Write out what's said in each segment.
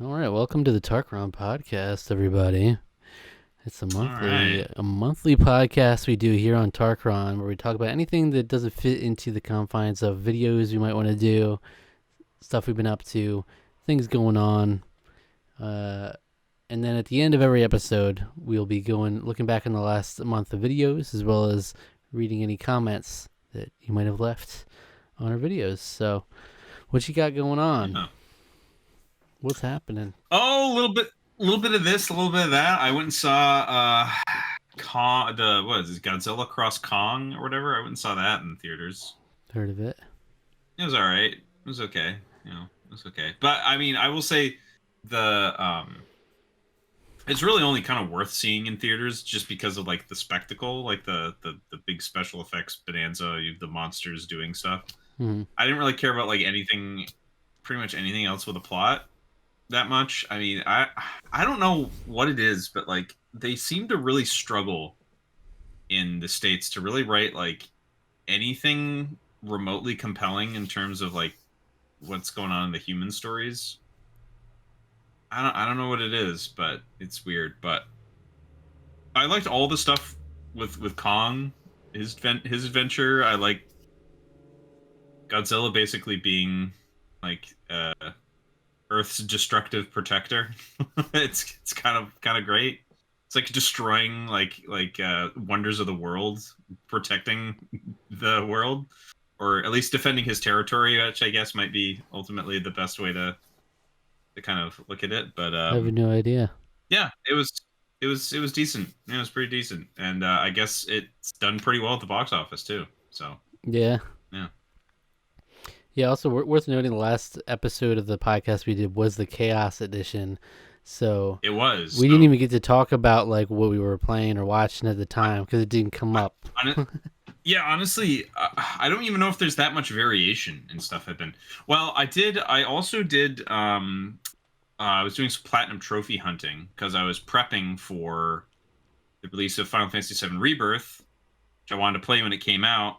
All right, welcome to the Tarqaron podcast, everybody. It's a All monthly right. a monthly podcast we do here on Tarqaron where we talk about anything that doesn't fit into the confines of videos we might want to do, stuff we've been up to, things going on. Uh, and then at the end of every episode, we'll be looking back on the last month of videos as well as reading any comments that you might have left on our videos. So, what you got going on? Yeah. What's happening? Oh, a little bit of this, a little bit of that. I went and saw Kong, the what is it, Godzilla Cross Kong or whatever. I went and saw that in theaters. Heard of it? It was all right. It was okay. It was okay. But I mean, I will say the it's really only kind of worth seeing in theaters just because of like the spectacle, like the big special effects bonanza, the monsters doing stuff. Mm-hmm. I didn't really care about like anything, pretty much anything else with the plot that much. I mean, I don't know what it is, but like they seem to really struggle in the States to really write like anything remotely compelling in terms of like what's going on in the human stories. I don't know what it is, but it's weird. But I liked all the stuff with Kong, his adventure. I like Godzilla basically being like Earth's destructive protector. It's kind of great. It's like destroying like wonders of the world, protecting the world, or at least defending his territory, which I guess might be ultimately the best way to kind of look at it. But I have no idea. yeah, it was decent. Yeah, it was pretty decent, and I guess it's done pretty well at the box office too. So Yeah. yeah, Yeah, also worth noting the last episode of the podcast we did was the Chaos Edition. So it was. we didn't So even get to talk about like what we were playing or watching at the time because it didn't come I, up. I, Yeah, honestly, I don't even know if there's that much variation in stuff I've been. Well, I did. I also did. I was doing some platinum trophy hunting because I was prepping for the release of Final Fantasy VII Rebirth, which I wanted to play when it came out.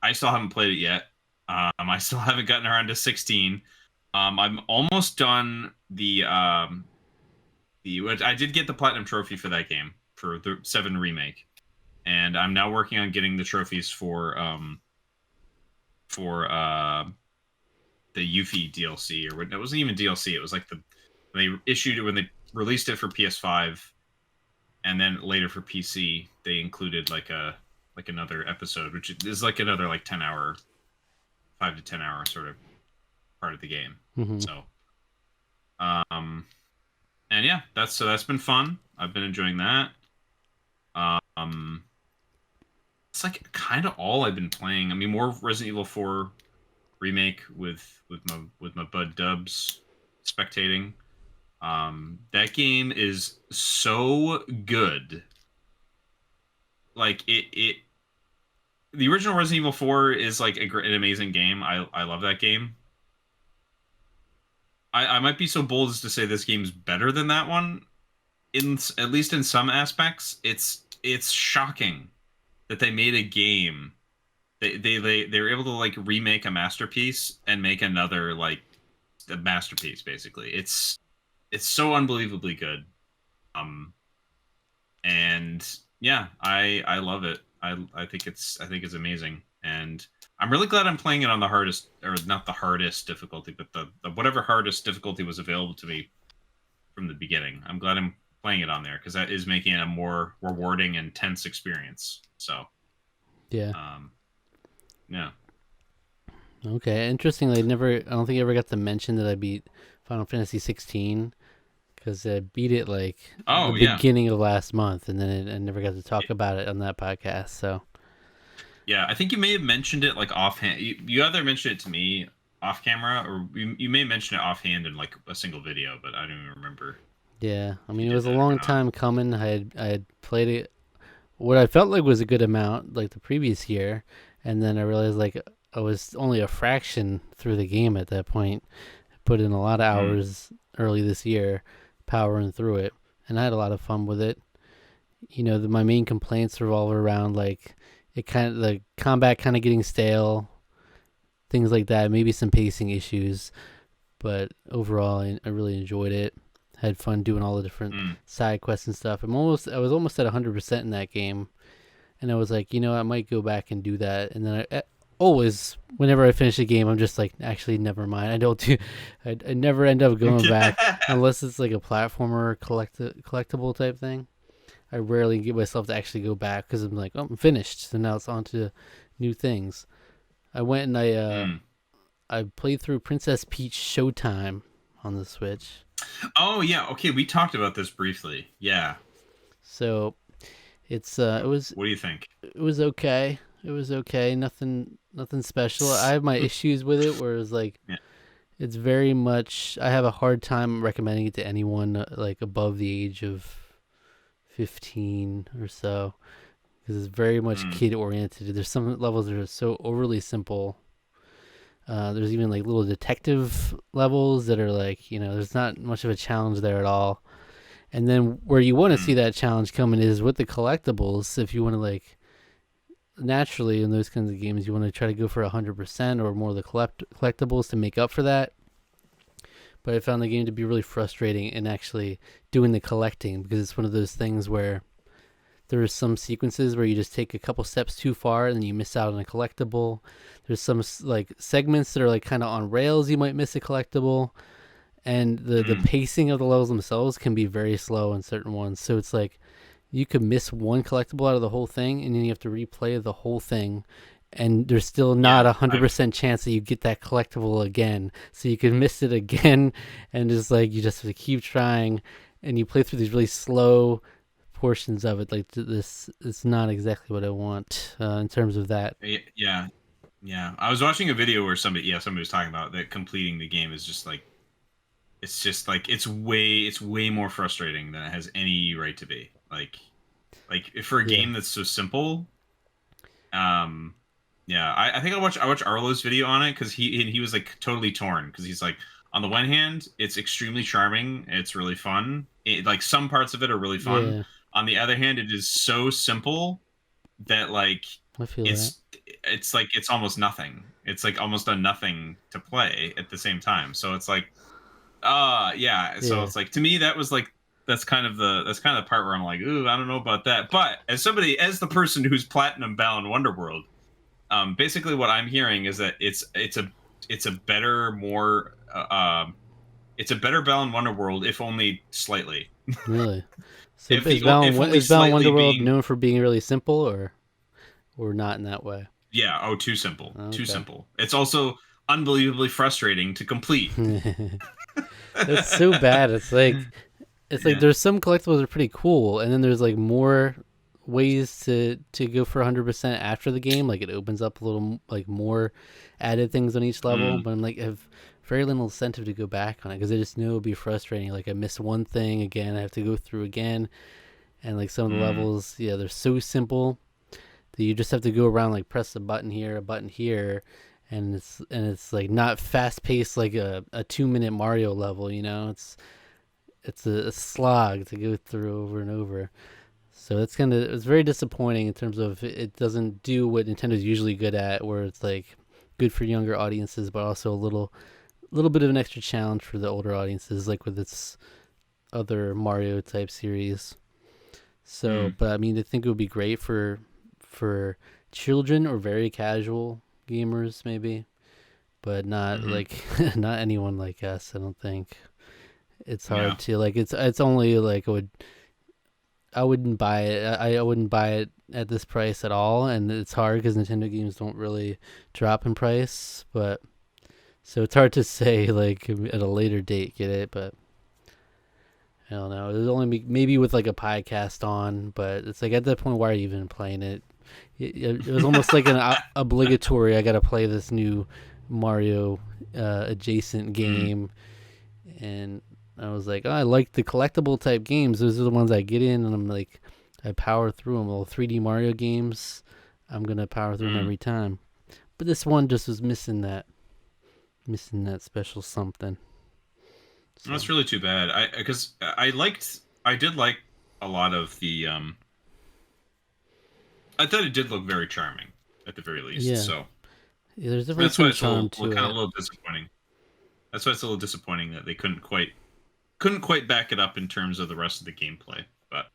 I still haven't played it yet. I still haven't gotten around to 16. I'm almost done the. I did get the platinum trophy for that game for the 7 remake, and I'm now working on getting the trophies for the Yuffie DLC, or it wasn't even DLC. It was like they issued it when they released it for PS5, and then later for PC they included like another episode, which is like another like 10 hour, 5 to 10 hour sort of part of the game. Hmm. So um and yeah, that's been fun. I've been enjoying that. Um it's like kind of all I've been playing. I mean, more Resident Evil 4 remake with my bud Dubs spectating. That game is so good. Like it the original Resident Evil 4 is like an amazing game. I love that game. I might be so bold as to say this game's better than that one in at least in some aspects. It's shocking that they made a game. They were able to like remake a masterpiece and make another like a masterpiece basically. It's so unbelievably good. Um and yeah, I love it. I think it's amazing, and I'm really glad I'm playing it on the hardest, or not the hardest difficulty, but the whatever hardest difficulty was available to me from the beginning. I'm glad I'm playing it on there because that is making it a more rewarding and tense experience. So Yeah. um yeah. Okay. Interestingly, I don't think I ever got to mention that I beat Final Fantasy 16 because I beat it like the Oh yeah. beginning of last month, and then I never got to talk about it on that podcast. So Yeah, I think you may have mentioned it like offhand. You either mentioned it to me off camera, or you may mention it offhand in like a single video, but I don't even remember yeah, I if you mean it did was a that or long not. time coming. I had played it what I felt like was a good amount like the previous year, and then I realized like I was only a fraction through the game at that point. I put in a lot of Mm. hours early this year, powering through it, and I had a lot of fun with it. My main complaints revolve around like the combat kind of getting stale, things like that. Maybe some pacing issues, But overall, I really enjoyed it. Had fun doing all the different Mm. side quests and stuff. I was almost at 100% in that game, and I was like, I might go back and do that. And then always, whenever I finish a game, I'm just like, actually, never mind. I don't do. I never end up going back unless it's like a platformer collectible type thing. I rarely get myself to actually go back because I'm like, oh, I'm finished. So now it's on to new things. I went and Mm. I played through Princess Peach Showtime on the Switch. Oh yeah, okay, we talked about this briefly. Yeah. So it's What do you think? it was okay. It was okay. Nothing special. I have my issues with it, where it's like Yeah. it's very much. I have a hard time recommending it to anyone like above the age of 15 or so, because it's very much Mm. kid oriented. There's some levels that are so overly simple. There's even like little detective levels that are like, there's not much of a challenge there at all. And then where you want to see Mm. that challenge coming is with the collectibles. If you want to like naturally in those kinds of games, you want to try to go for 100% or more of the collectibles to make up for that. But I found the game to be really frustrating in actually doing the collecting, because it's one of those things where there are some sequences where you just take a couple steps too far and then you miss out on a collectible. There's some like segments that are like kind of on rails, you might miss a collectible, and the Mm. pacing of the levels themselves can be very slow in certain ones. So it's like you could miss one collectible out of the whole thing, and then you have to replay the whole thing, and there's still not Yeah. a hundred I've percent chance that you get that collectible again. So you can miss it again, and just like you just have to keep trying, and you play through these really slow portions of it. Like this, it's not exactly what I want in terms of that. Yeah. Yeah. I was watching a video where somebody was talking about that completing the game is just like it's way more frustrating than it has any right to be. Like if for a Yeah, game that's so simple, um yeah, I think I watched Arlo's video on it because he was like totally torn because he's like, on the one hand it's extremely charming, it's really fun, like some parts of it are really fun. yeah, On the other hand, it is so simple that like I feel that. it's it's like it's almost nothing, it's like almost a nothing to play at the same time, so it's like, yeah, so Yeah, it's like, to me that was like, that's kind of the part where I'm like, ooh, I don't know about that. But as the person who's platinum bound Wonderworld, basically what I'm hearing is that it's a better, more it's a better bound Wonderworld, if only slightly. really. So if the o- if only Is Balan slightly Wonderworld being, known for being really simple, or not in that way? yeah, oh, too simple, too Okay. simple. It's also unbelievably frustrating to complete. That's so bad. It's like Yeah. there's some collectibles that are pretty cool, and then there's like more ways to go for 100% after the game. Like it opens up a little like more added things on each level. Mm. But I'm like, I have very little incentive to go back on it because I just know it'll be frustrating. Like I miss one thing again, I have to go through again, and like some of the Mm. levels, yeah, they're so simple that you just have to go around like press a button here, and it's like not fast paced like a 2 minute Mario level. It's a slog to go through over and over. So it's very disappointing in terms of it doesn't do what Nintendo's usually good at, where it's like good for younger audiences, but also a little bit of an extra challenge for the older audiences, like with its other Mario type series. So, Mm. but I mean, I think it would be great for children or very casual gamers, maybe, but not Hmm. like not anyone like us. I don't think it's Yeah. hard to like. It's only like I wouldn't buy it. I wouldn't buy it at this price at all, and it's hard because Nintendo games don't really drop in price. But so it's hard to say like at a later date get it, but I don't know. It was only maybe with like a podcast on, but it's like at that point, why are you even playing it? It was almost like an obligatory. I got to play this new Mario adjacent Mm. game, and I was like, oh, I like the collectible type games. Those are the ones I get in, and I'm like, I power through them. All 3D Mario games, I'm gonna power through them Mm. every time. But this one just was missing that special something. That's So really too bad. Because I did like a lot of the I thought it did look very charming at the very least. yeah, So yeah, there's definitely that's why some it's charm to kind of a it. little disappointing. That's why it's a little disappointing that they couldn't quite back it up in terms of the rest of the gameplay. But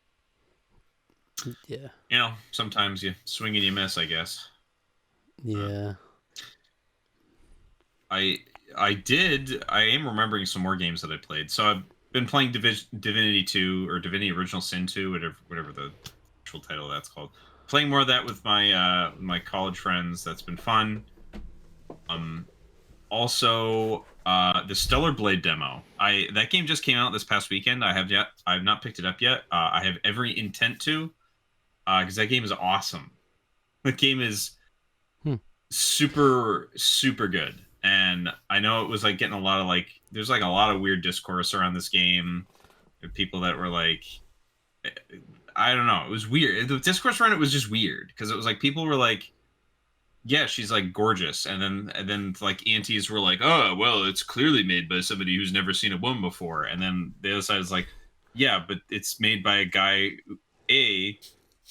Yeah. sometimes you swing and you miss, I guess. Uh, Yeah. I I am remembering some more games that I played. So I've been playing Divinity 2 or Divinity Original Sin 2, whatever the actual title of that's called. Playing more of that with my college friends. That's been fun. Um, Also, the Stellar Blade demo. That game just came out this past weekend. I've not picked it up yet. I have every intent to, because that game is awesome. The game is Hmm. super super good, and I know it was like getting a lot of like. There's like a lot of weird discourse around this game. People that were like, I don't know. It was weird. The discourse around it was just weird because it was like people were like, yeah, she's like gorgeous, and then like aunties were like, oh well, it's clearly made by somebody who's never seen a woman before, and then the other side is like, yeah, but it's made by a guy. A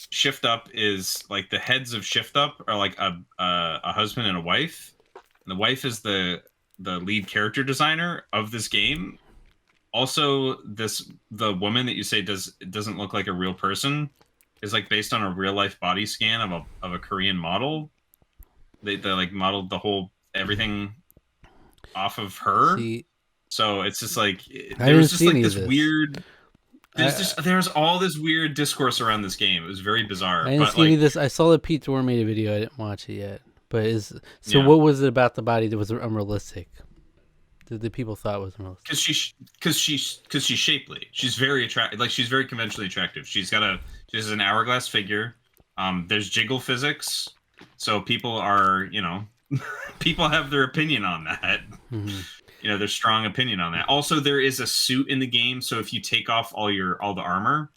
Shift Up is like the heads of Shift Up are like a husband and a wife, and the wife is the lead character designer of this game. Also, the woman that you say doesn't look like a real person is like based on a real life body scan of a Korean model. They like modeled the whole everything off of her. See, So it's just like I there didn't was just see like any of this this. weird. I There's all this weird discourse around this game. It was very I bizarre, didn't but see any like of this. I saw the Pete Dorr made a video. I didn't watch it yet. But yeah, what was it about the body that was unrealistic? That the people thought was unrealistic? because she's shapely. She's very attractive. Like she's very conventionally attractive. She has an hourglass figure. There's jiggle physics, so people are people have their opinion on that. Mm-hmm. Their strong opinion on that. Also, there is a suit in the game, so if you take off all the armor,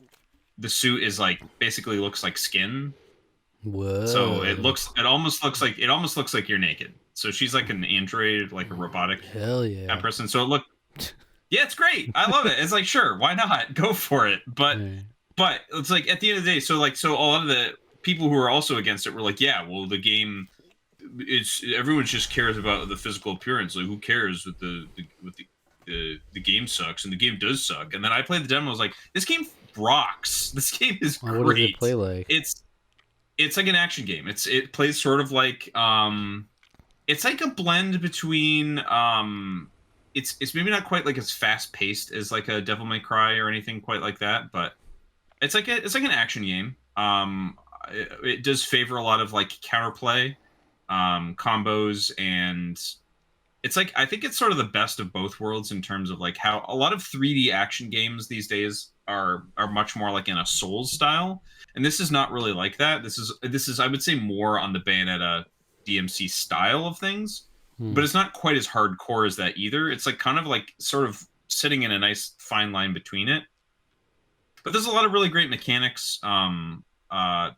the suit is like basically looks like skin. So Whoa! it almost looks like you're naked. So she's like an android, like a robotic Hell kind of yeah! person. So yeah, it's great. I love it. It's like sure, why not go for it? But Right. but it's like at the end of the day, so a lot of the people who are also against it were like, yeah, well, the game it's everyone just cares about the physical appearance. Like, who cares with the game sucks and the game does suck. And then I played the demo. I was like, this game rocks. This game is Well, what does it play great. like? It's like an action game. It plays sort of like it's like a blend between it's maybe not quite like as fast paced as like a Devil May Cry or anything quite like that, but it's like an action game. It does favor a lot of like counterplay combos, and it's like I think it's sort of the best of both worlds in terms of like how a lot of 3D action games these days are much more like in a Souls style, and this is not really like that. This is I would say more on the Bayonetta DMC style of things, Hmm. but it's not quite as hardcore as that either. It's like kind of like sort of sitting in a nice fine line between it. But there's a lot of really great mechanics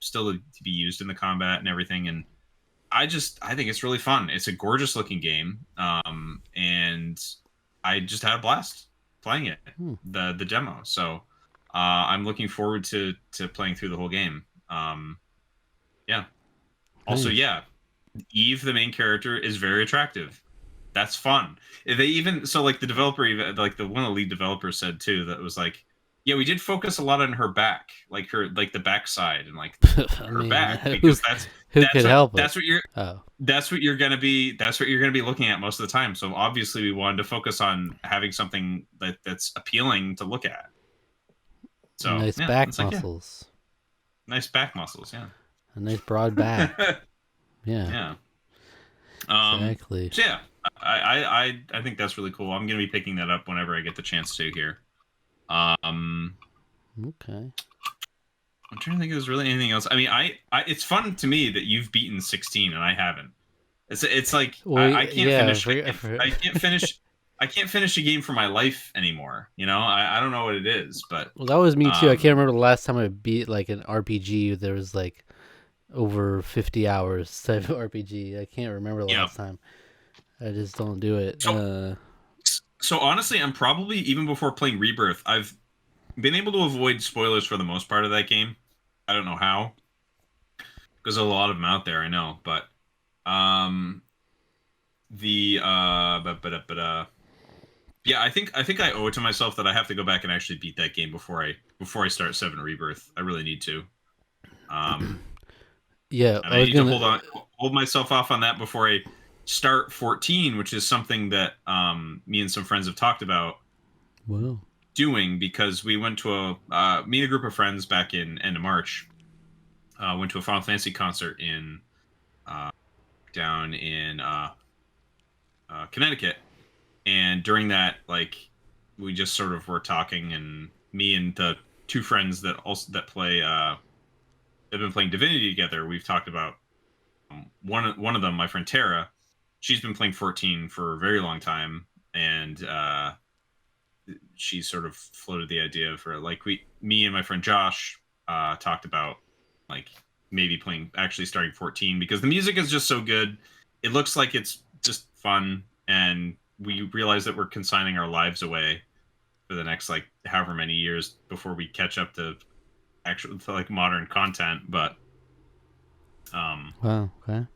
still to be used in the combat and everything, and I think it's really fun. It's a gorgeous looking game, and I just had a blast playing it, Hmm. the demo. So I'm looking forward to playing through the whole game. Yeah. Also, Nice. yeah, Eve, the main character, is very attractive. That's fun. They even so like the developer, like the one of the lead developers said too, that was like, yeah, we did focus a lot on her back, like her like the backside and like I her mean, back because who could help it? that's what you're Oh, that's what you're gonna be looking at most of the time. So obviously we wanted to focus on having something that's appealing to look at. So nice yeah, back it's like yeah, muscles. nice back muscles, A nice broad back. yeah. Yeah, Yeah. exactly. So yeah, I think that's really cool. I'm gonna be picking that up whenever I get the chance to here. Um, Okay. I'm trying to think if there's really anything else. I mean, it's fun to me that you've beaten 16 and I haven't. It's like Well, I can't yeah. finish. I can't finish. I can't finish a game for my life anymore. I don't know what it is, but Well, that was me too. I um, can't remember the last time I beat like an RPG. There was like over 50 hours type of RPG. I can't remember the yeah. last time. I just don't do it. So so honestly, I'm probably even before playing Rebirth, I've been able to avoid spoilers for the most part of that game. I don't know how, because there's a lot of them out there. I know, but um, the Yeah, I think I owe it to myself that I have to go back and actually beat that game before I start Seven Rebirth. I really need to. Um, Yeah, and I I was need to gonna. hold myself off on that before I start 14, which is something that me and some friends have talked about Wow. doing because we went to me and a group of friends back in end of March went to a Final Fantasy concert in uh, down in Connecticut, and during that, like, we just sort of were talking, and me and the two friends that play have been playing Divinity together. We've talked about one of them, my friend Tara. She's been playing 14 for a very long time, and she sort of floated the idea for like me and my friend Josh talked about like maybe playing actually starting 14 because the music is just so good. It looks like it's just fun, and we realize that we're consigning our lives away for the next like however many years before we catch up to like modern content. Um, Wow. Okay.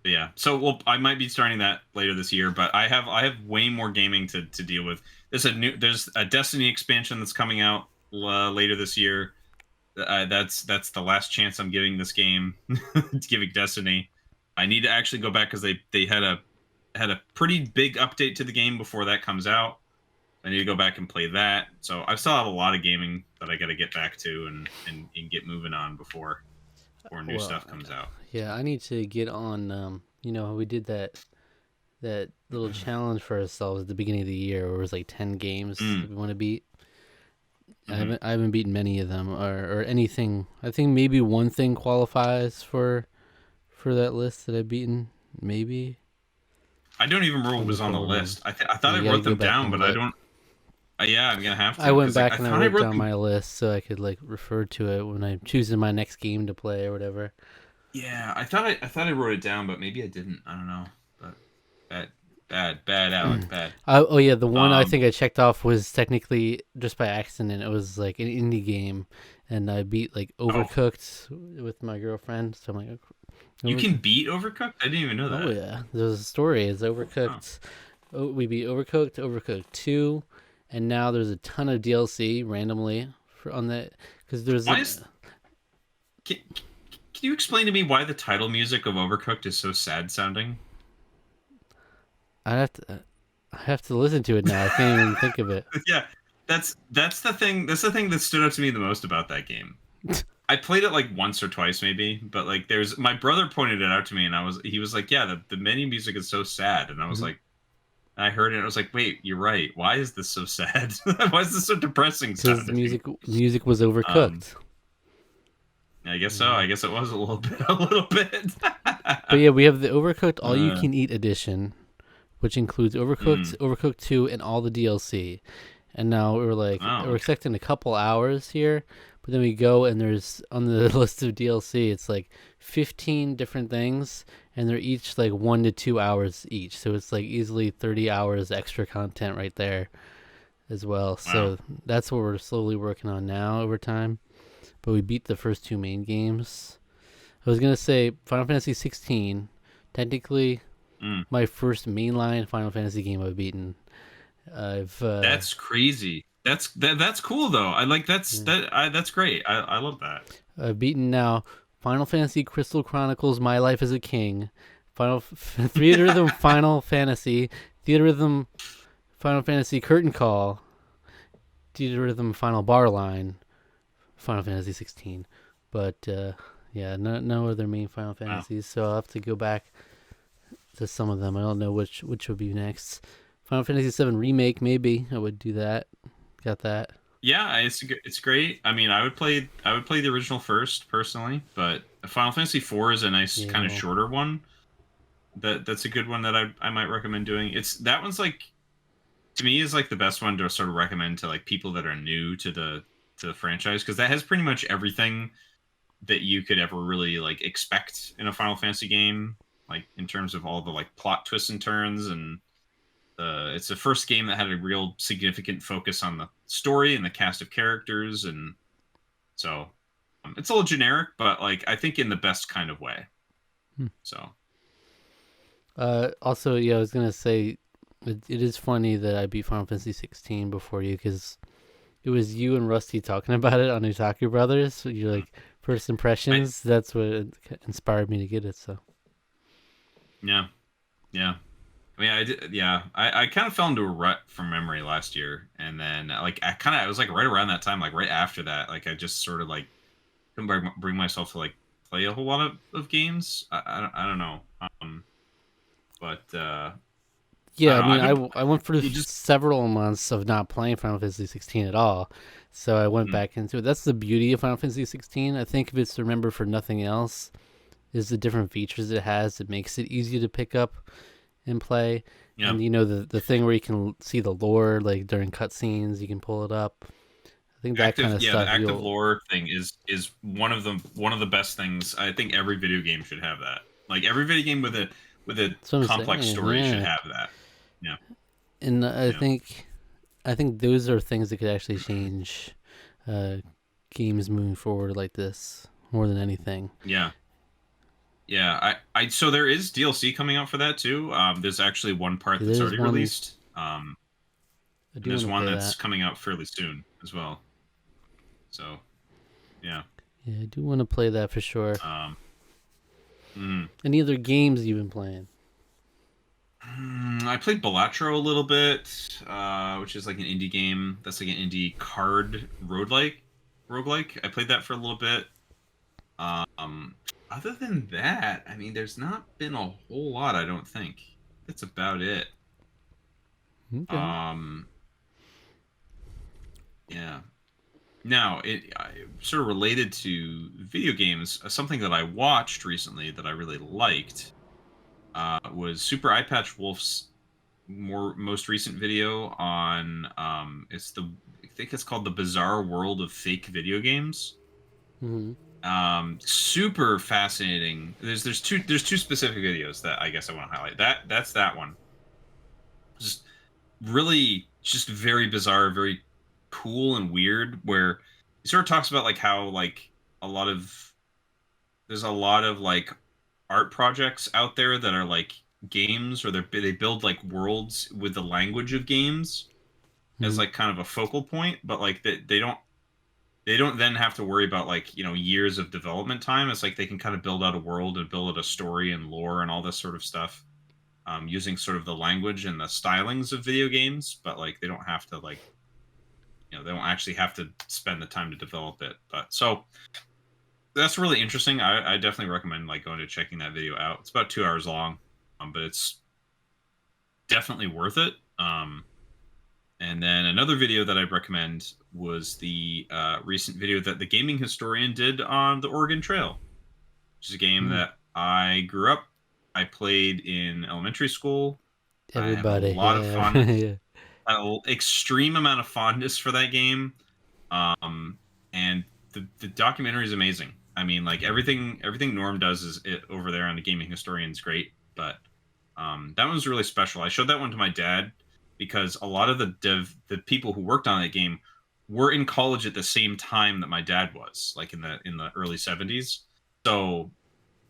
yeah, so I might be starting that later this year, but I have way more gaming to deal with. There's a Destiny expansion that's coming out later this year. That's the last chance I'm giving this game, giving Destiny. I need to actually go back because they had a pretty big update to the game before that comes out. I need to go back and play that. So I still have a lot of gaming that I got to get back to and get moving on before new Well, stuff comes out. yeah, I need to get on. We did that little challenge for ourselves at the beginning of the year, where it was like 10 games that Mm, we want to beat. I hmm haven't I haven't beaten many of them or anything. I think maybe one thing qualifies for that list that I've beaten. Maybe I don't even remember what from the was on the core list. ones. I thought Yeah, I you got to wrote go them back down, and but I look. don't. Yeah, I'm gonna have I to went because like back I and I thought I wrote wrote down them. my list so I could like refer to it when I'm choosing my next game to play or whatever. Yeah, I thought I wrote it down, but maybe I didn't. I don't know. But bad, bad, Alec, bad. Oh yeah, the one I Um, think I checked off was technically just by accident. It was like an indie game, and I beat like oh, Overcooked with my girlfriend. So I'm like, you can beat Overcooked? I didn't even know oh that. yeah, there's a story. It's Oh, Overcooked. Oh, we beat Overcooked, Overcooked 2, and now there's a ton of DLC randomly on that because there's why an. is? Can you explain to me why the title music of Overcooked is so sad sounding? I have to listen to it now. I can't even think of it. Yeah, that's the thing. That's the thing that stood out to me the most about that game. I played it like once or twice maybe, but like there's my brother pointed it out to me and he was like, "Yeah, the menu music is so sad." And I was like, I heard it and I was like, "Wait, you're right. Why is this so sad? Why is this so depressing Because the sounding?" music was Um, overcooked. I guess so. Yeah. I guess it was a little bit a little bit. But yeah, we have the Overcooked All You uh, Can Eat edition, which includes Overcooked, mm, Overcooked 2, and all the DLC. And now oh, we're okay. expecting a couple hours here, but then we go and there's on the list of DLC, it's like 15 different things, and they're each like 1 to 2 hours each. So it's like easily 30 hours extra content right there as well. Wow. So that's what we're slowly working on now over time. But we beat the first two main games. I was gonna say Final Fantasy 16, technically Mm. my first mainline Final Fantasy game I've beaten. I've That's crazy. That's cool though. I like yeah. that's great. I love that. I've beaten now Final Fantasy Crystal Chronicles My Life as a King, Theater Rhythm Final Fantasy, Theater Rhythm Final Fantasy Curtain Call, Theater Rhythm Final Bar Line, Final Fantasy 16. But yeah, no other main Final Wow. Fantasies, so I'll have to go back to some of them. I don't know which would be next. Final Fantasy 7 remake, maybe I would do that. Got that. Yeah, it's great. I mean, I would play the original first personally, but Final Fantasy IV is a nice Yeah, kind of well, shorter one. That's a good one that I might recommend doing. It's that one's like to me is like the best one to sort of recommend to like people that are new to the franchise because that has pretty much everything that you could ever really like expect in a Final Fantasy game, like in terms of all the like plot twists and turns and it's the first game that had a real significant focus on the story and the cast of characters, and so it's a little generic, but like I think in the best kind of way. hmm. So Also, yeah, I was gonna say It is funny that I beat Final Fantasy 16 before you, because it was you and Rusty talking about it on Otaku Brothers. So you're like first I impressions. That's what inspired me to get it. So yeah, yeah. I mean, I did. Yeah, I kind of fell into a rut from memory last year, and then like I was like right around that time, like right after that, like I just sort of like couldn't bring myself to like play a whole lot of games. I don't know. But I yeah, I don't know. mean, I've been I went through you just several months of not playing Final Fantasy 16 at all. So I went mm, back into it. That's the beauty of Final Fantasy 16. I think if it's to remember for nothing else, is the different features it has. It makes it easy to pick up and play. yeah. And the thing where you can see the lore, like during cutscenes, you can pull it up. I think that kind Active, of yeah, the stuff active you'll. lore thing is one of the best things. I think every video game should have that. Like every video game with a That's what I'm complex saying. story should Yeah, have that. Yeah, and yeah, I think those are things that could actually change uh, games moving forward like this more than anything. yeah, yeah. I so there is DLC coming out for that too. There's actually one part that's There's already one released. I And do want there's to one play that's that. coming out fairly soon as well. So yeah. Yeah, I do want to play that for sure. Um, mm. Any other games you've been playing? I played Balatro a little bit, which is like an indie game. That's like an indie card roguelike. I played that for a little bit. Um, Other than that, I mean, there's not been a whole lot. I don't think that's about it. Okay. Um, yeah. Now, sort of related to video games. Something that I watched recently that I really liked was Super Eye Patch Wolf's most recent video on I think it's called The Bizarre World of Fake Video Games. Mm-hmm. Super fascinating. There's two specific videos that I guess I want to highlight. That's that one. Just really just very bizarre, very cool and weird, where he sort of talks about like how like a lot of there's a lot of like art projects out there that are like games, or they build like worlds with the language of games as Mm-hmm. like kind of a focal point, but like they don't then have to worry about like years of development time. It's like they can kind of build out a world and build out a story and lore and all this sort of stuff, using sort of the language and the stylings of video games, but like they don't have to like they don't actually have to spend the time to develop it. But so that's really interesting. I definitely recommend like going to checking that video out. It's about 2 hours long, but it's definitely worth it. And then another video that I'd recommend was the recent video that the gaming historian did on the Oregon Trail, which is a game Mm. that I grew up. I played in elementary school. I have a Everybody, lot of yeah, fondness, yeah. an extreme amount of fondness for that game. And the documentary is amazing. I mean, like everything Norm does is it over there on the gaming historian is great, but that one was really special. I showed that one to my dad because a lot of the people who worked on that game were in college at the same time that my dad was, like in the early 70s. So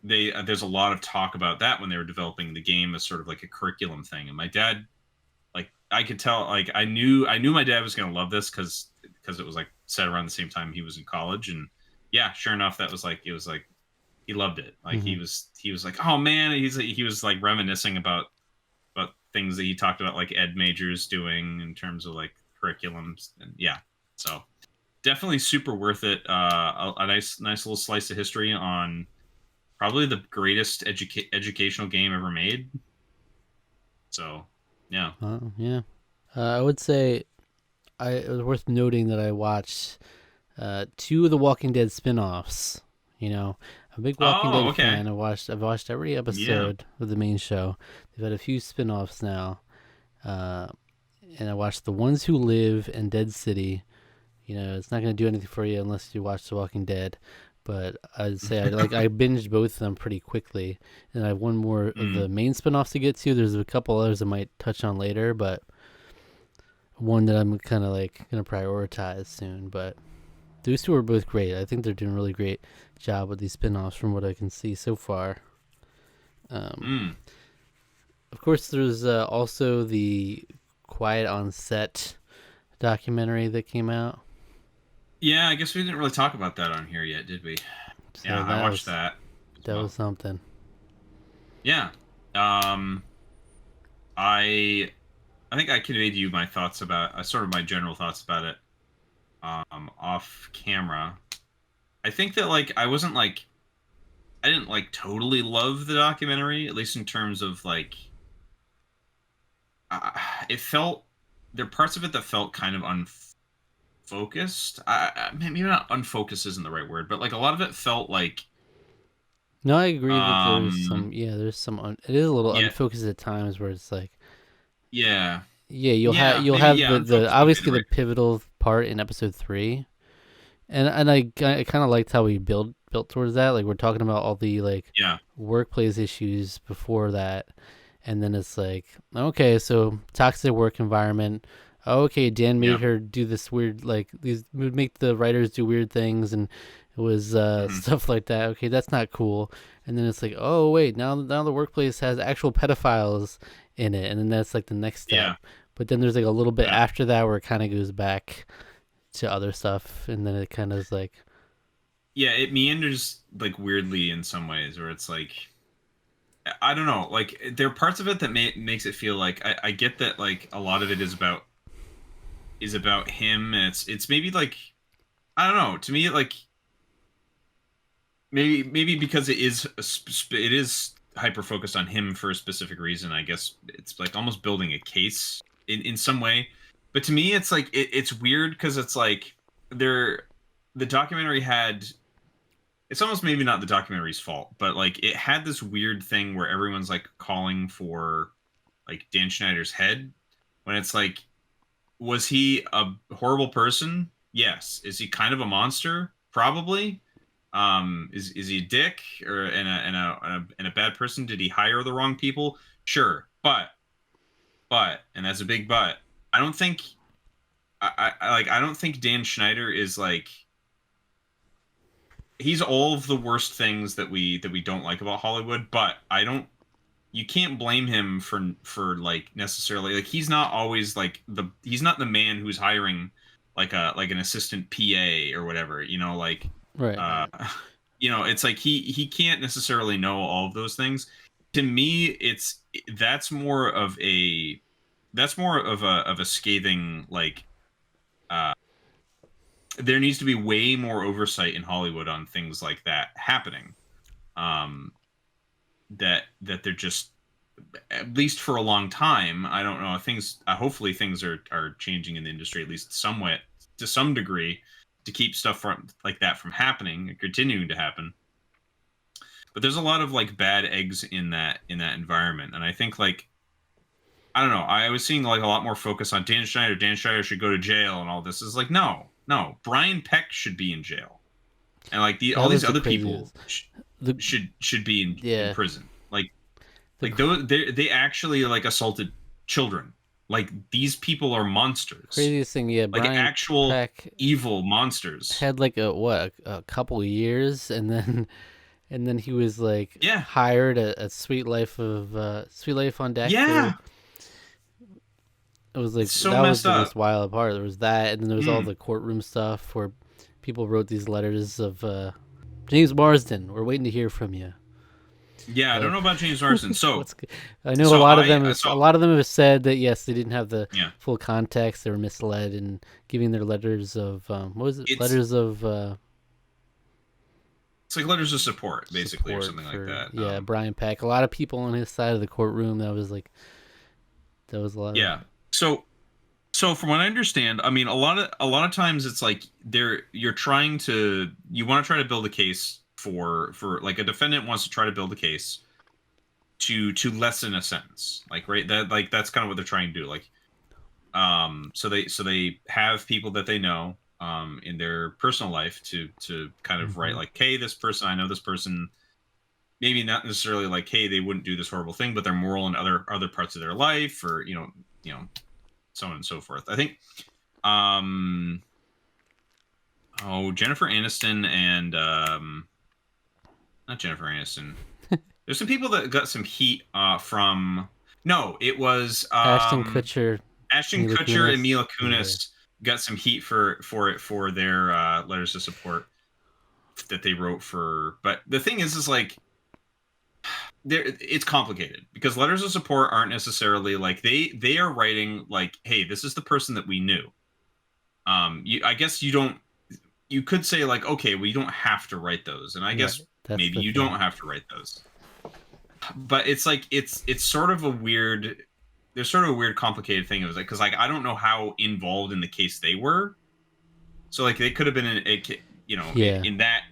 there's a lot of talk about that when they were developing the game as sort of like a curriculum thing. And my dad, like I could tell, like I knew my dad was going to love this because it was like set around the same time he was in college. And yeah, sure enough, that was like it was like he loved it. Like Mm-hmm. he was like, oh man, he was like reminiscing about things that he talked about, like ed majors doing in terms of like curriculums. And yeah, so definitely super worth it. A nice little slice of history on probably the greatest educational game ever made. So yeah. Yeah. I would say it was worth noting that I watched two of the Walking Dead spin-offs. You know, I'm a big Walking Oh, Dead okay. fan. I've watched every Yeah. episode of the main show. They've had a few spin-offs now. Uh, and I watched The Ones Who Live and Dead City. You know, it's not going to do anything for you unless you watch The Walking Dead. But I'd say I binged both of them pretty quickly, and I have one more of Mm, the main spin-offs to get to. There's a couple others I might touch on later, but one that I'm kind of like gonna prioritize soon. But those two are both great. I think they're doing a really great job with these spin-offs from what I can see so far. Um, mm. Of course, there's also the Quiet on Set documentary that came out. Yeah, I guess we didn't really talk about that on here yet, did we? So Yeah, I watched that as that was well. something. Yeah. Um, I I think I conveyed you my thoughts about sort of my general thoughts about it off camera. I think that like I wasn't like I didn't like totally love the documentary, at least in terms of like uh, it felt there are parts of it that felt kind of unfocused. Maybe not unfocused isn't the right word, but like a lot of it felt like No, I agree that there's um some. Yeah, it is a little yeah unfocused at times where it's like, yeah yeah, yeah you'll maybe have yeah the unfocused might be the obviously the right. pivotal part in episode 3, and I kind of liked how we built towards that. Like we're talking about all the like Yeah, workplace issues before that, and then it's like, okay, so toxic work environment. Okay, Dan made yeah. her do this weird, like these would make the writers do weird things, and it was Hmm. stuff like that. Okay, that's not cool. And then it's like, oh wait, now the workplace has actual pedophiles in it, and then that's like the next step. Yeah, But then there's like a little bit yeah. after that where it kind of goes back to other stuff, and then it kind of is like, Yeah, it meanders like weirdly in some ways, where it's like I don't know, like there are parts of it that makes it feel like I get that like a lot of it is about him, and it's maybe like I don't know. To me, like maybe because it is hyper focused on him for a specific reason. I guess it's like almost building a case in some way. But to me, it's like it's weird because it's like there the documentary had it's almost maybe not the documentary's fault, but like it had this weird thing where everyone's like calling for like Dan Schneider's head when it's like, was he a horrible person? Yes. Is he kind of a monster? Probably. Is he a dick or and a bad person? Did he hire the wrong people? Sure, but and that's a big but. I don't think I don't think Dan Schneider is like he's all of the worst things that we don't like about Hollywood, but I don't you can't blame him for like necessarily like he's not always like he's not the man who's hiring like an assistant PA or whatever, you know, like right, uh you know, it's like he can't necessarily know all of those things. To me, it's that's more of a of a scathing like uh there needs to be way more oversight in Hollywood on things like that happening. Um that they're just at least for a long time. I don't know. Things hopefully things are changing in the industry at least somewhat to some degree to keep stuff from like that from happening and continuing to happen. But there's a lot of like bad eggs in that environment, and I think like I don't know. I was seeing like a lot more focus on Dan Schneider. Dan Schneider should go to jail and all this. Is like no. Brian Peck should be in jail, and like that all these was the other people craziest. The should be in yeah, prison. the Like those they actually like assaulted children. Like these people are monsters. craziest thing, yeah, Like Brian actual Peck evil monsters. had like a couple years, and then he was like Yeah. hired at Sweet Life on Deck. Yeah. It was like It's so that was messed the most up. wild part. There was that, and then there was all Mm. the courtroom stuff where people wrote these letters of James Marsden. We're waiting to hear from you. Yeah, I don't Like, know about James Marsden. what's? I know So a lot of them have said that yes, they didn't have the yeah. full context. They were misled in giving their letters of what was it? It's Letters of it's like letters of support basically or support something like for, that. yeah, Brian Peck. A lot of people on his side of the courtroom. That was a lot of. Yeah. So from what I understand, I mean a lot of times it's like you're trying to you want to try to build a case for like a defendant wants to try to build a case to lessen a sentence. Like right that like that's kind of what they're trying to do. Like so they have people that they know in their personal life to kind of write Mhm. like, hey, this person, I know this person, maybe not necessarily like, hey, they wouldn't do this horrible thing, but they're moral in other parts of their life, or you know so on and so forth. I think um Jennifer Aniston and not Jennifer Aniston. There's some people that got some heat from No, it was Ashton Kutcher, Ashton Mila Kutcher and Kunis. Mila Yeah, Kunis got some heat for their letters of support that they wrote for. But the thing is like it's complicated because letters of support aren't necessarily like they are writing like, hey, this is the person that we knew. I guess you don't. You could say like, okay, well, you don't have to write those, and I right. guess That's maybe the you thing. don't have to write those. But it's like it's sort of a weird. There's sort of a weird, complicated thing. It was like because like I don't know how involved in the case they were. So like they could have been in a, you know, Yeah. in that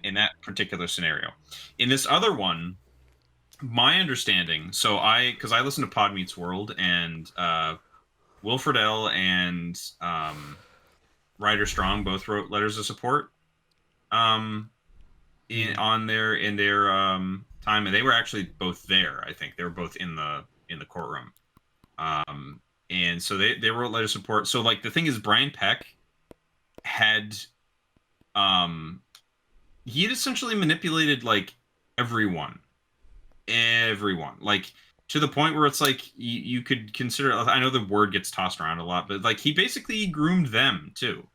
particular scenario. In this other one, my understanding. So because I listen to Pod Meets World and Will Friedle and Ryder Strong both wrote letters of support. Um, Mm. in their time, and they were actually both there. I think they were both in the courtroom. Um, and so they wrote letter support. So like the thing is, Brian Peck had um he had essentially manipulated like everyone, everyone, like to the point where it's like you could consider. I know the word gets tossed around a lot, but like he basically groomed them too.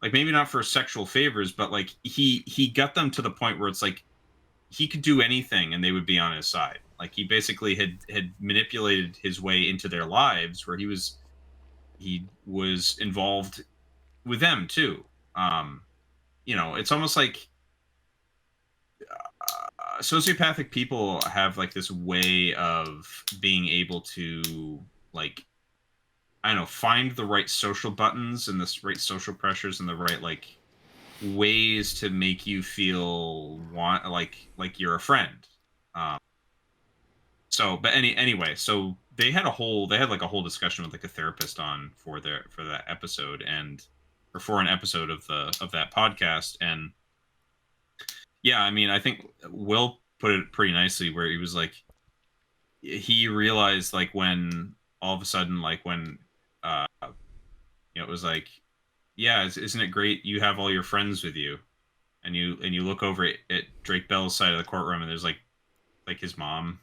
Like maybe not for sexual favors, but like he got them to the point where it's like he could do anything and they would be on his side. Like he basically had manipulated his way into their lives where he was involved with them too. Um, it's almost like sociopathic people have like this way of being able to like I don't know, find the right social buttons and the right social pressures and the right like ways to make you feel like you're a friend. Um, but anyway, so they had like a whole discussion with like a therapist on for that episode and or for an episode of that podcast. And yeah, I mean, I think Will put it pretty nicely where he was like he realized like when all of a sudden like when it was like, yeah, isn't it great you have all your friends with you, and you look over at Drake Bell's side of the courtroom and there's like his mom.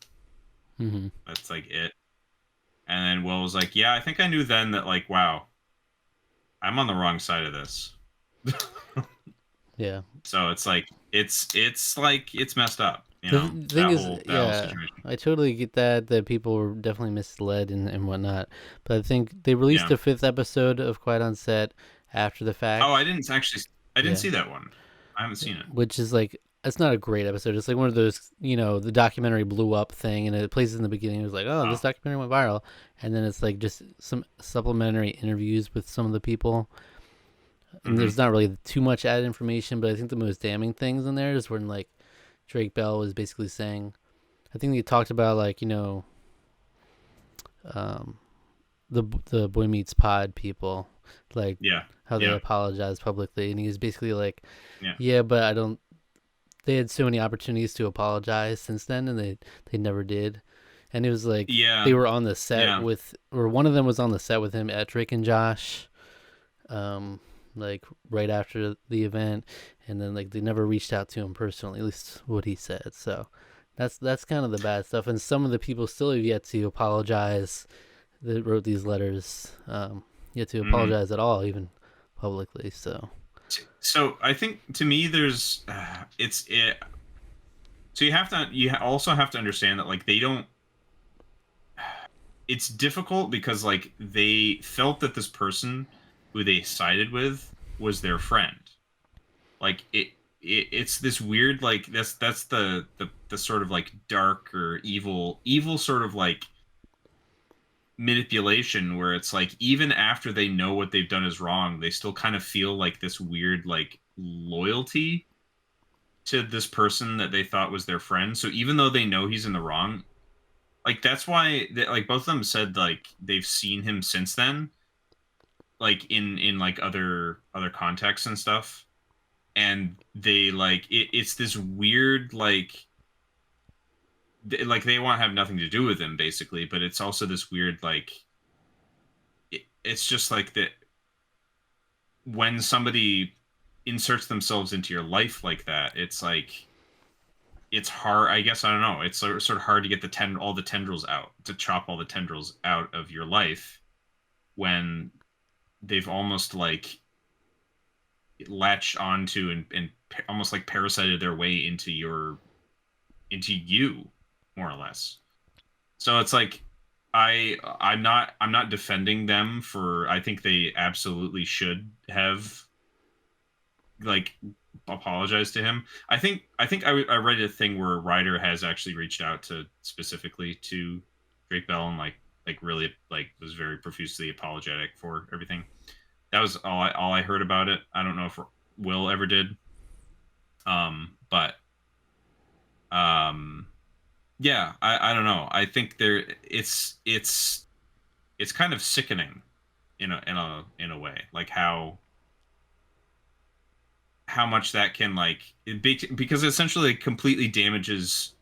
Hmm. That's like it. And then Will was like, yeah, I think I knew then that like, wow, I'm on the wrong side of this. Yeah. So it's like it's like it's messed up, The thing that is, whole yeah, situation. I totally get that people were definitely misled and whatnot. But I think they released Yeah. the fifth episode of Quiet on Set after the Oh, fact. I didn't Yeah, see that one. I haven't seen it. which is like it's not a great episode. It's like one of those, the documentary blew up thing, and it plays in the beginning. It was like, oh, Oh. this documentary went viral, and then it's like just some supplementary interviews with some of the people, and Mm-hmm. there's not really too much added information. But I think the most damning things in there is when like Drake Bell was basically saying, I think they talked about like um, the Boy Meets Pod people, like Yeah. how they Yeah. apologized publicly, and he was basically like, Yeah. yeah, but I don't. They had so many opportunities to apologize since then, and they never did. And it was like Yeah. they were on the set Yeah. with, or one of them was on the set with him at Drake and Josh, um, like right after the event, and then like they never reached out to him personally, at least what he said. So that's kind of the bad stuff. And some of the people still have yet to apologize that wrote these letters, yet to Mm-hmm. apologize at all, even publicly. So So I think to me, there's it's it. So also have to understand that like they don't. It's difficult because like they felt that this person who they sided with was their friend. Like it's this weird like that's the sort of like dark or evil sort of like manipulation where it's like even after they know what they've done is wrong, they still kind of feel like this weird like loyalty to this person that they thought was their friend. So even though they know he's in the wrong, like that's why like both of them said like they've seen him since then, like in like other contexts and stuff, and they like it's this weird like they want to have nothing to do with him basically, but it's also this weird like it's just like that when somebody inserts themselves into your life like that, it's like it's hard. I guess I don't know. It's sort of hard to get all the tendrils out, to chop all the tendrils out of your life when they've almost like latched onto and almost like parasited their way into you, more or less. So it's like I'm not defending them for. I think they absolutely should have like apologized to him. I read a thing where Ryder has actually reached out to specifically to Drake Bell and like really like was very profusely apologetic for everything. That was all I heard about it. I don't know if Will ever did. But yeah, I don't know. I think it's kind of sickening in a way, like how much that can like because it essentially completely damages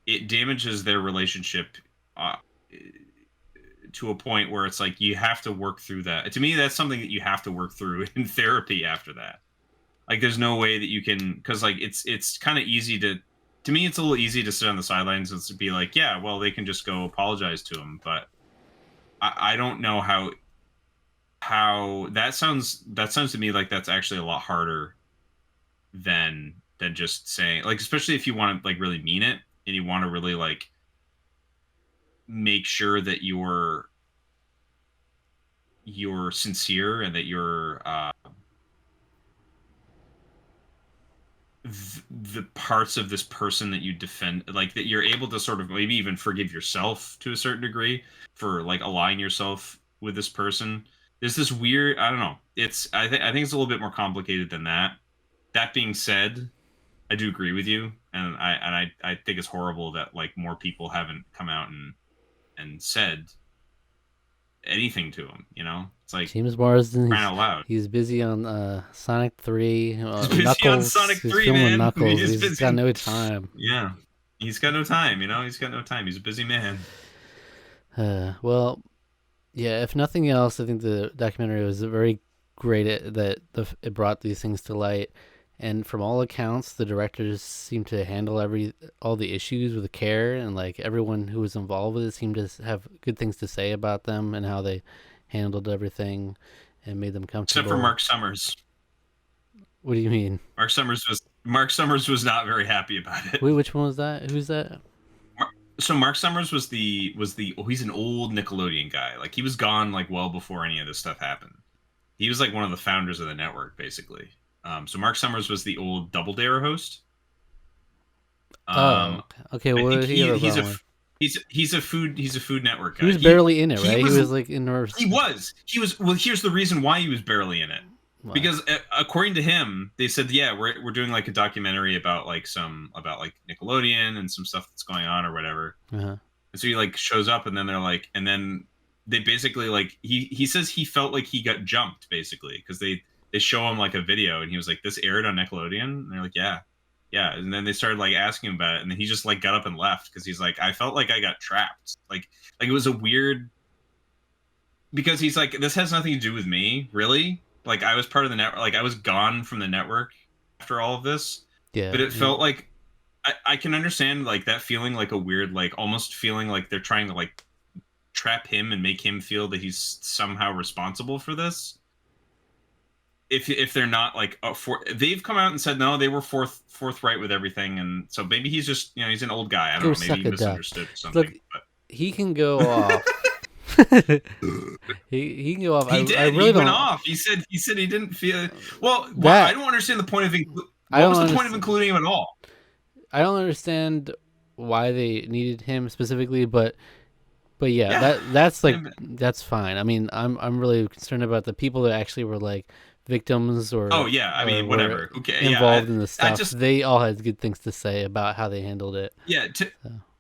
their relationship uh, to a point where it's like you have to work through that. To me, that's something that you have to work through in therapy after that. Like there's no way that you can, because like it's kind of easy to me it's a little easy to sit on the sidelines and to be like, yeah, well, they can just go apologize to him. But I don't know how that sounds to me like that's actually a lot harder than just saying, like, especially if you want to like really mean it and you want to really like make sure that you're sincere and that you're the parts of this person that you defend, like that you're able to sort of maybe even forgive yourself to a certain degree for like aligning yourself with this person. There's this weird, I don't know, I think it's a little bit more complicated than that. That being said, I do agree with you, and I think it's horrible that like more people haven't come out and said anything to him. It's like James Marsden, crying out loud. he's busy on Sonic 3. He's busy on Sonic He's 3, filming man. Knuckles. He's He's busy. got no time. Yeah, he's got no time. He's got no time. He's a busy man. Well, yeah. If nothing else, I think the documentary was very great it brought these things to light. And from all accounts, the directors seemed to handle all the issues with care, and like everyone who was involved with it seemed to have good things to say about them and how they handled everything and made them comfortable. Except for Mark Summers. What do you mean? Mark Summers was not very happy about it. Wait, which one was that? Who's that? So Mark Summers was he's an old Nickelodeon guy. Like he was gone like well before any of this stuff happened. He was like one of the founders of the network, basically. So Mark Summers was the old Double Dare host. Okay. Well, he's a food network guy. He was barely in it, right? He was like in. He was. Well, here's the reason why he was barely in it. Wow. Because according to him, they said, yeah, we're doing like a documentary about like Nickelodeon and some stuff that's going on or whatever. Uh-huh. And so he like shows up, and then they're like, and then they basically like he says he felt like he got jumped basically because they show him like a video and he was like, this aired on Nickelodeon, and they're like, yeah, and then they started like asking him about it, and then he just like got up and left because he's like, I felt like I got trapped, like it was a weird, because he's like, this has nothing to do with me, really. Like I was part of the network, like I was gone from the network after all of this. Yeah, but it felt like I can understand like that feeling, like a weird, like almost feeling like they're trying to like trap him and make him feel that he's somehow responsible for this. If they're not like they've come out and said no, they were forthright with everything, and so maybe he's just he's an old guy. I don't know, maybe he misunderstood something. Look, but he can go off. he can go off. He did. I really he don't... went off. He said he didn't feel well. I don't understand the point of what was the point of including him at all? I don't understand why they needed him specifically, but yeah. that's like that's fine. I mean, I'm really concerned about the people that actually were like victims or I mean whatever. Okay, involved in the stuff. They all had good things to say about how they handled it. Yeah,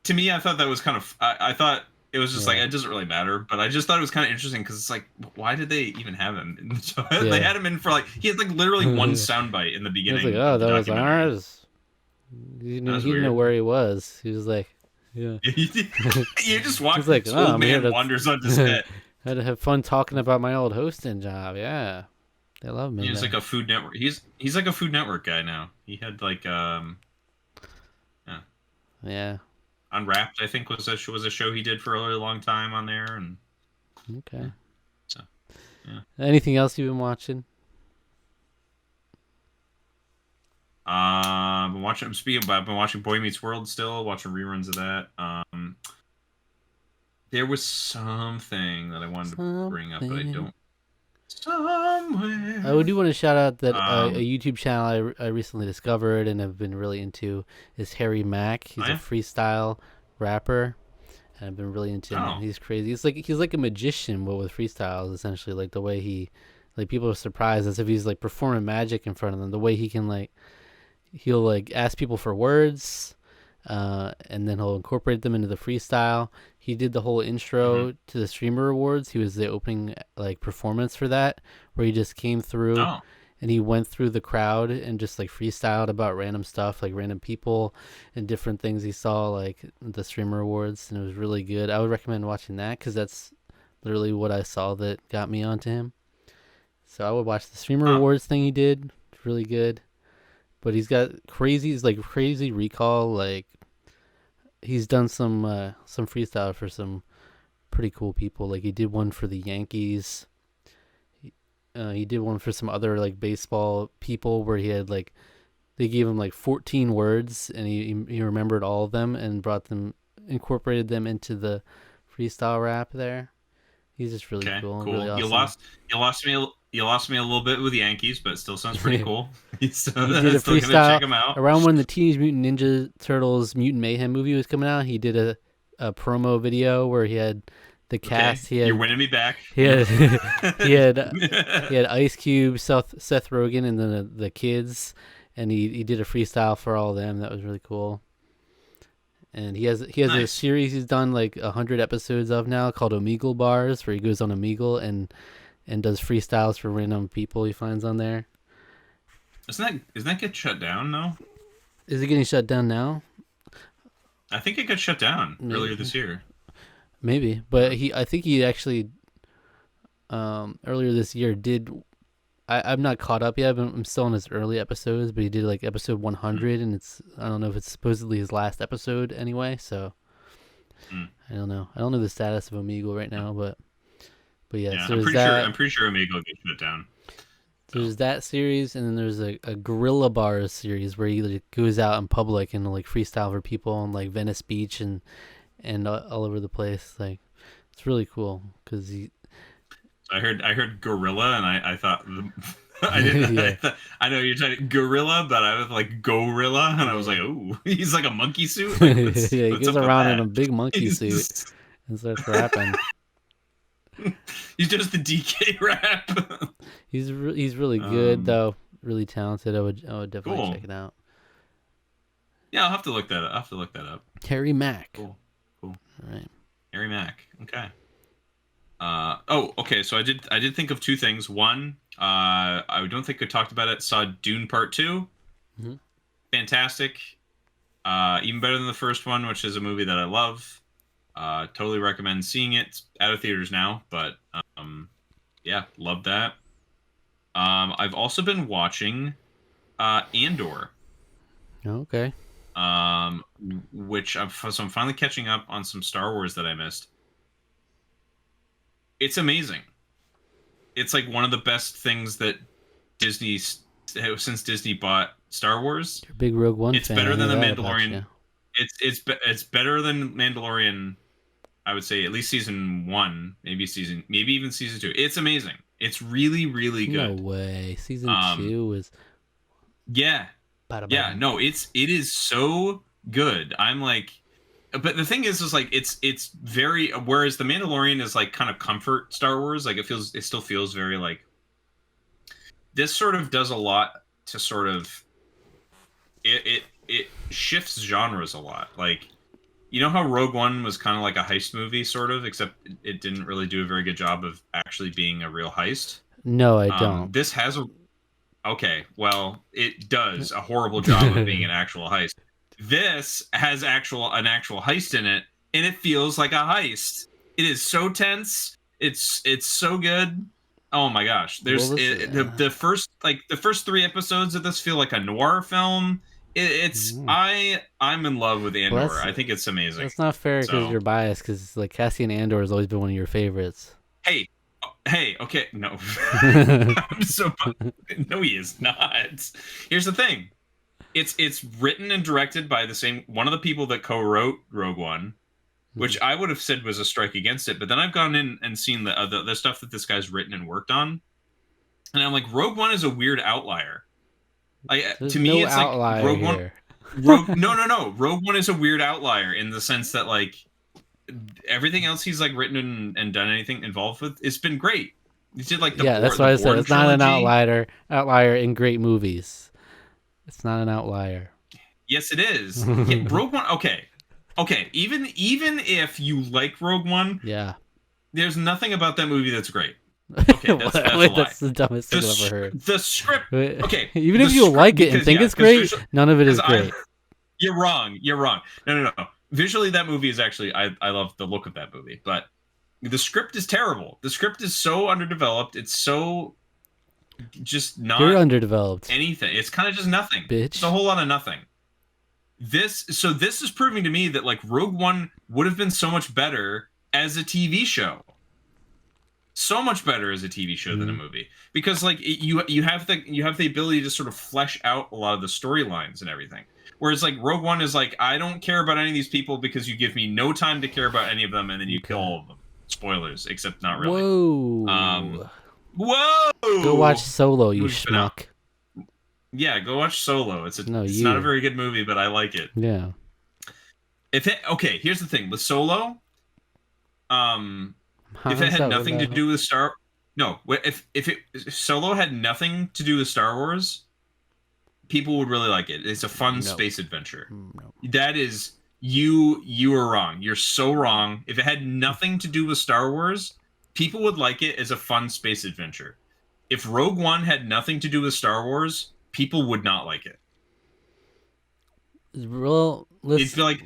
to me, I thought that was kind of. I thought it was just like it doesn't really matter, but I just thought it was kind of interesting because it's like, why did they even have him? They had him in for like he had like literally one soundbite in the beginning. Like, oh, that was ours. He didn't know where he was. He was like, yeah. You just watch like, this old man wanders onto set. Had to have fun talking about my old hosting job. Yeah, they love me. He's like a Food Network. He's like a Food Network guy now. He had like Yeah. Unwrapped, I think, was a show he did for a really long time on there, and yeah, Okay. so yeah. Anything else you've been watching? I've been watching. I've been watching Boy Meets World still, watching reruns of that. There was something that I wanted to bring up, but I Something. don't. Somewhere. I do want to shout out that a Um. YouTube channel I recently discovered and have been really into is Harry Mack. Oh He's a yeah. freestyle rapper, and I've been really into him. Oh. He's crazy. He's like a magician, but with freestyles. Essentially, like the way he, like people are surprised as if he's like performing magic in front of them. The way he can he'll like ask people for words, and then he'll incorporate them into the freestyle. He did the whole Hmm. intro to the streamer awards. He was the opening like performance for that, where he just came through Oh. and he went through the crowd and just like freestyled about random stuff, like random people and different things he saw like at the streamer awards, and it was really good. I would recommend watching that because that's literally what I saw that got me onto him. So I would watch the streamer Huh. awards thing he did. It's really good. But he's like crazy recall. Like he's done some freestyle for some pretty cool people. Like he did one for the Yankees. He did one for some other like baseball people where he had like they gave him like 14 words and he remembered all of them and brought them incorporated them into the freestyle rap there. He's just really Okay. cool, really Cool. awesome. You lost me a little bit with Yankees, but it still sounds pretty cool. He did Still, a still gonna check freestyle them out. around when the Teenage Mutant Ninja Turtles Mutant Mayhem movie was coming out. He did a promo video where he had the Okay. cast. You're winning me back. He You're... had he had he had Ice Cube, Seth Rogen, and then the kids, and he did a freestyle for all of them. That was really cool. And he has a Nice. series he's done like 100 episodes of now called Omegle Bars, where he goes on Omegle and does freestyles for random people he finds on there. Isn't that get shut down though? Is it getting shut down now? I think it got shut down earlier Maybe, this year. maybe. But I think he actually earlier this year did. I'm not caught up yet. I'm still on his early episodes, but he did like episode Mm, 100, and I don't know if it's supposedly his last episode anyway. So mm. I don't know. I don't know the status of Omegle right now, but yeah. Yeah, So there's that. I'm pretty sure Amigo get shut down. So There's that series, and then there's a Gorilla Bars series where he like goes out in public and like freestyle for people on like Venice Beach and all over the place. Like it's really cool because he I heard gorilla and I thought yeah I know you're talking gorilla, but I was like gorilla and I was yeah like, oh, he's like a monkey suit. Like yeah he what's goes up with around in that? a big monkey suit He's and starts rapping. he's just the DK rap. He's really good um, though, really talented. I would definitely cool. check it out. Yeah, I'll have to look that up. I'll have to look that up. Terry Mack. Cool. Cool. All right. Harry Mack. Okay. Oh, okay. So I did think of two things. One, I don't think I talked about it. Saw Dune Part 2. Mm-hmm. Fantastic. Even better than the first one, which is a movie that I love. Totally recommend seeing it. It's out of theaters now, but yeah, love that. I've also been watching Andor, Okay. um, so I'm finally catching up on some Star Wars that I missed. It's amazing. It's like one of the best things that Disney since Disney bought Star Wars. You're a big Rogue One It's fan. I better know than the that about Mandalorian. you. It's better than Mandalorian. I would say at least season one, maybe even season two. It's amazing. It's really really No good. way. Season Um, 2 was yeah, bada yeah. bada. No, it is so good. I'm like, but the thing is like it's very. Whereas the Mandalorian is like kind of comfort Star Wars. Like it still feels very like this sort of does a lot to sort of it shifts genres a lot. Like you know how Rogue One was kind of like a heist movie, sort of, except it didn't really do a very good job of actually being a real heist. No, I don't. This has a okay, well, it does a horrible job of being an actual heist. This has an actual heist in it, and it feels like a heist. It is so tense. It's so good. Oh my gosh! What There's was the first three episodes of this feel like a noir film, Mm. I'm in love with Well, Andor. I think it's amazing. that's not fair because So you're biased. Because like Cassian Andor has always been one of your favorites. hey, hey, okay, no, I'm so no, he is not. Here's the thing: it's written and directed by the same one of the people that co-wrote Rogue One, which I would have said was a strike against it. But then I've gone in and seen the stuff that this guy's written and worked on, and I'm like, Rogue One is a weird outlier. Like There's to me, no it's like outlier Rogue One. here. No. Rogue One is a weird outlier in the sense that like everything else he's like written and done anything involved with, it's been great. He did like Yeah, that's the what I said. Bourne It's not an trilogy. outlier in great movies. It's not an outlier. Yes, it is. Yeah, Rogue One. Okay, okay. Even if you like Rogue One, Yeah. there's nothing about that movie that's great. Okay, that's a Wait, lie. that's the dumbest thing I've ever heard. The script. Wait, Okay, even the if you script like it and because think yeah, it's great, visual none of it because is I great. you're wrong. You're wrong. No. Visually, that movie is actually I love the look of that movie, but the script is terrible. The script is so underdeveloped. It's so just You're not underdeveloped, anything. It's kind of just nothing. It's a bitch. whole lot of nothing. This is proving to me that like Rogue One would have been so much better as a TV show. So much better as a TV show than a Mm, movie because like you have the ability to sort of flesh out a lot of the storylines and everything. Whereas like Rogue One is like I don't care about any of these people because you give me no time to care about any of them and then you kill okay. all of them. Spoilers, except not really. Um, Whoa. Go watch whoa, Solo, you movie's been out. schmuck. Yeah, go watch Solo. No, It's not a you. very good movie, but I like it. Yeah. If it okay, here's the thing with Solo. Um, if How it is had that nothing to without? do with Star, no, if Solo had nothing to do with Star Wars, people would really like it. It's a fun No. space adventure. No. That is you are wrong. You're so wrong. If it had nothing to do with Star Wars, people would like it as a fun space adventure. If Rogue One had nothing to do with Star Wars, people would not like it. Well, It'd let's. feel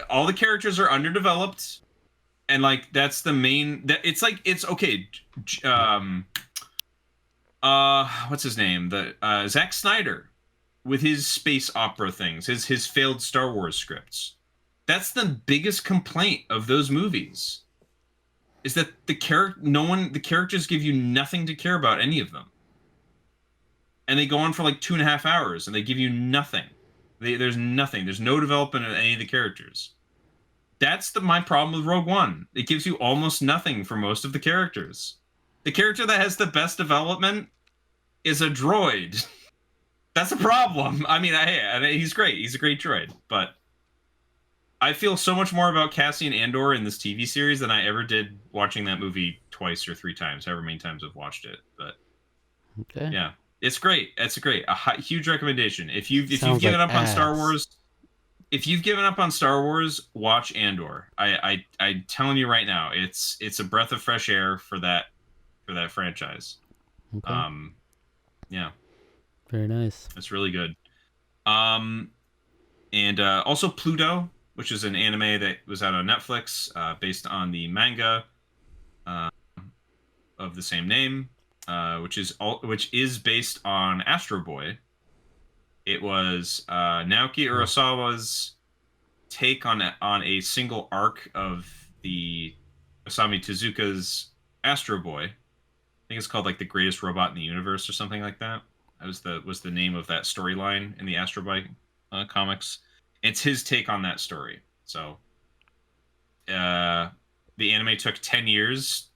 all the characters are underdeveloped, and like that's the main. That it's like it's okay. What's his name? The Zack Snyder with his space opera things, his failed Star Wars scripts. That's the biggest complaint of those movies. Is that the characters give you nothing to care about any of them, and they go on for like 2.5 hours, and they give you nothing. There's nothing. There's no development of any of the characters. That's my problem with Rogue One. It gives you almost nothing for most of the characters. The character that has the best development is a droid. That's a problem. I mean, he's great. He's a great droid, but I feel so much more about Cassian Andor in this TV series than I ever did watching that movie twice or three times, however many times I've watched it. But Okay. yeah, it's great. It's huge recommendation. If you've Sounds given like up on Star ass. Wars, if you've given up on Star Wars, watch Andor. I'm telling you right now, it's a breath of fresh air for that franchise. Okay. Um, yeah, Very nice. it's really good. Um, and also Pluto, which is an anime that was out on Netflix, based on the manga uh, of the same name, which is based on Astro Boy. It was Naoki Oh, Urasawa's take on a single arc of the Osamu Tezuka's Astro Boy. I think it's called like the greatest robot in the universe or something like that. That was the name of that storyline in the Astro Boy comics. It's his take on that story. So uh, the anime took 10 years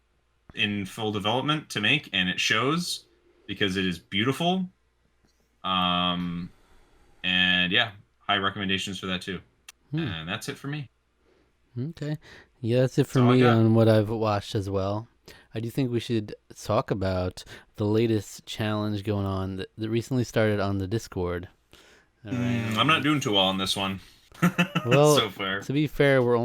in full development to make, and it shows because it is beautiful. Um, and yeah, high recommendations for that too. hmm. And that's it for me. Okay. Yeah, that's it That's for all I me got. on what I've watched as well. I do think we should talk about the latest challenge going on that recently started on the Discord. All right. I'm not doing too well on this one Well, so far. to be fair, we're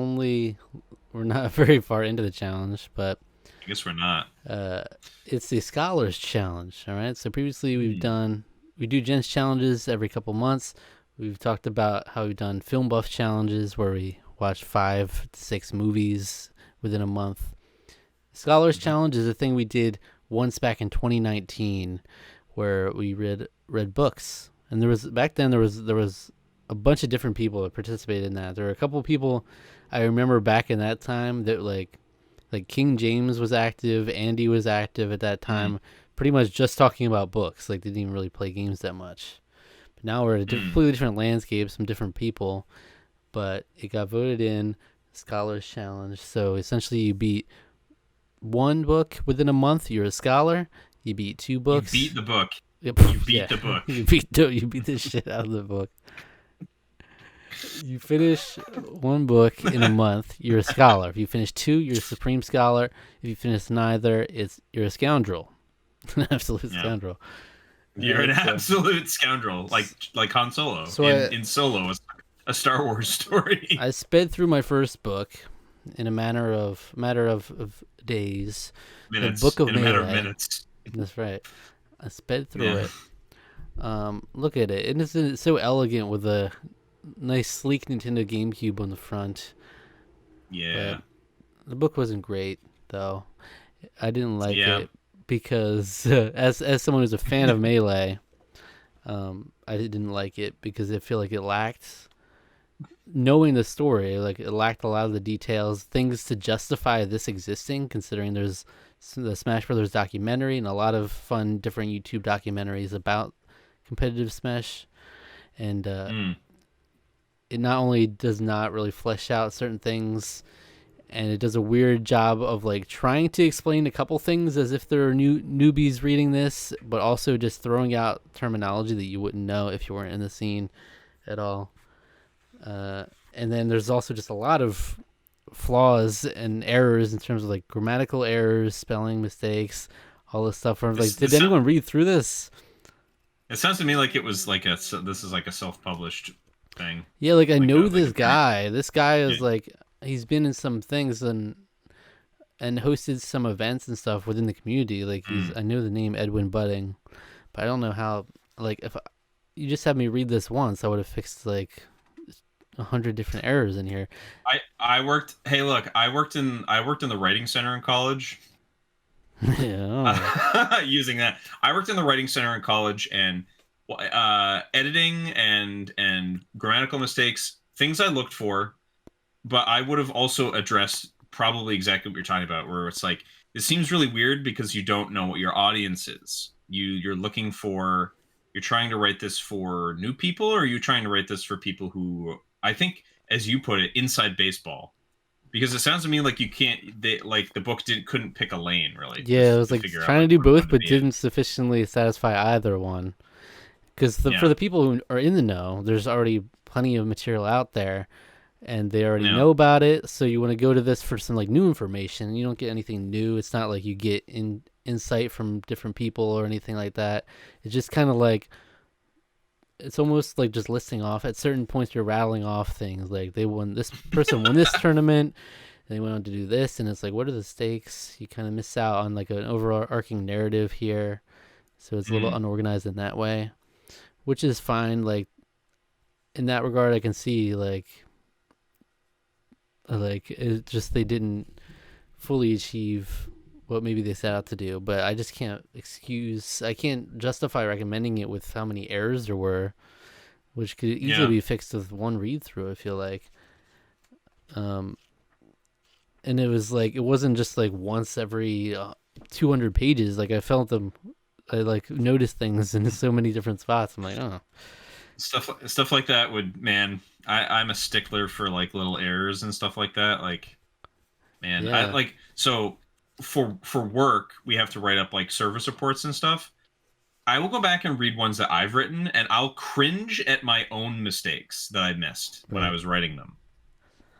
not very far into the challenge, but I guess we're not. uh, it's the Scholars Challenge. All right. So previously Hmm. we do Gens challenges every couple months. We've talked about how we've done Film Buff challenges where we watch 5 to 6 movies within a month. Scholars Hmm. Challenge is a thing we did once back in 2019 where we read books. And there was back then there was a bunch of different people that participated in that. There were a couple of people I remember back in that time that like King James was active, Andy was active at that Mm, time, pretty much just talking about books. Like they didn't even really play games that much. But now we're at a mm. completely different landscape, some different people. But it got voted in Scholars Challenge. So essentially, you beat one book within a month, you're a scholar. You beat two You books. beat the book. Yep, You beat yeah, the book. you beat the shit out of the book. You finish one book in a month, you're a scholar. If you finish two, you're a supreme scholar. If you finish neither, it's you're a scoundrel, an absolute Yeah. scoundrel. You're an So, absolute scoundrel, like Han Solo so in Solo, a Star Wars story. I sped through my first book in a matter of days. The Minutes, Book of in a matter of Melee. minutes. That's right. I sped through Yeah, it. Look at it. It's so elegant with a nice sleek Nintendo GameCube on the front. But yeah, the book wasn't great though. I didn't like yeah. it because as someone who's a fan of Melee, I didn't like it because I feel like it lacked knowing the story. Like it lacked a lot of the details, things to justify this existing. Considering there's the Smash Brothers documentary and a lot of fun different YouTube documentaries about competitive Smash, and Mm. it not only does not really flesh out certain things, and it does a weird job of like trying to explain a couple things as if there are newbies reading this, but also just throwing out terminology that you wouldn't know if you weren't in the scene at all. And then there's also just a lot of flaws and errors in terms of like grammatical errors, spelling mistakes, all this stuff. Where I'm like, did This anyone read through this? it sounds to me like it was like this is like a self-published thing, Yeah, like I know like this a pre. guy. This guy Yeah. is like he's been in some things and hosted some events and stuff within the community. Like Mm. I know the name Edwin Budding, but I don't know how. Like if you just had me read this once, I would have fixed like 100 different errors in here. I worked. Hey, look, I worked in the writing center in college. Yeah. Using that, I worked in the writing center in college, and editing and grammatical mistakes, things I looked for, but I would have also addressed probably exactly what you're talking about, where it's like it seems really weird because you don't know what your audience is. You're looking for you're trying to write this for new people, or are you trying to write this for people who I think, as you put it, inside baseball? Because it sounds to me like you can't. Like the book didn't couldn't pick a lane really Yeah, it was to like figure out trying to like do what it both, wanted to but be in. didn't sufficiently satisfy either one. Because for Yeah, the people who are in the know, there's already plenty of material out there, and they already yeah, know about it. So you want to go to this for some like new information. You don't get anything new. It's not like you get insight from different people or anything like that. It's just kind of like it's almost like just listing off at certain points. You're rattling off things like they won this person won this tournament. And they went on to do this, and it's like, what are the stakes? You kind of miss out on like an overarching narrative here, so it's a little mm, unorganized in that way, which is fine. Like in that regard, I can see like it just they didn't fully achieve what maybe they set out to do. But I can't justify recommending it with how many errors there were, which could easily yeah. be fixed with one read through. I feel like, um, and it was like it wasn't just like once every 200 pages. Like I felt them, I like noticed things in so many different spots. I'm like, oh, Stuff like that would, man, I'm a stickler for like little errors and stuff like that. Like, man, I yeah, like so for work we have to write up like service reports and stuff. I will go back and read ones that I've written, and I'll cringe at my own mistakes that I missed when I right. was writing them.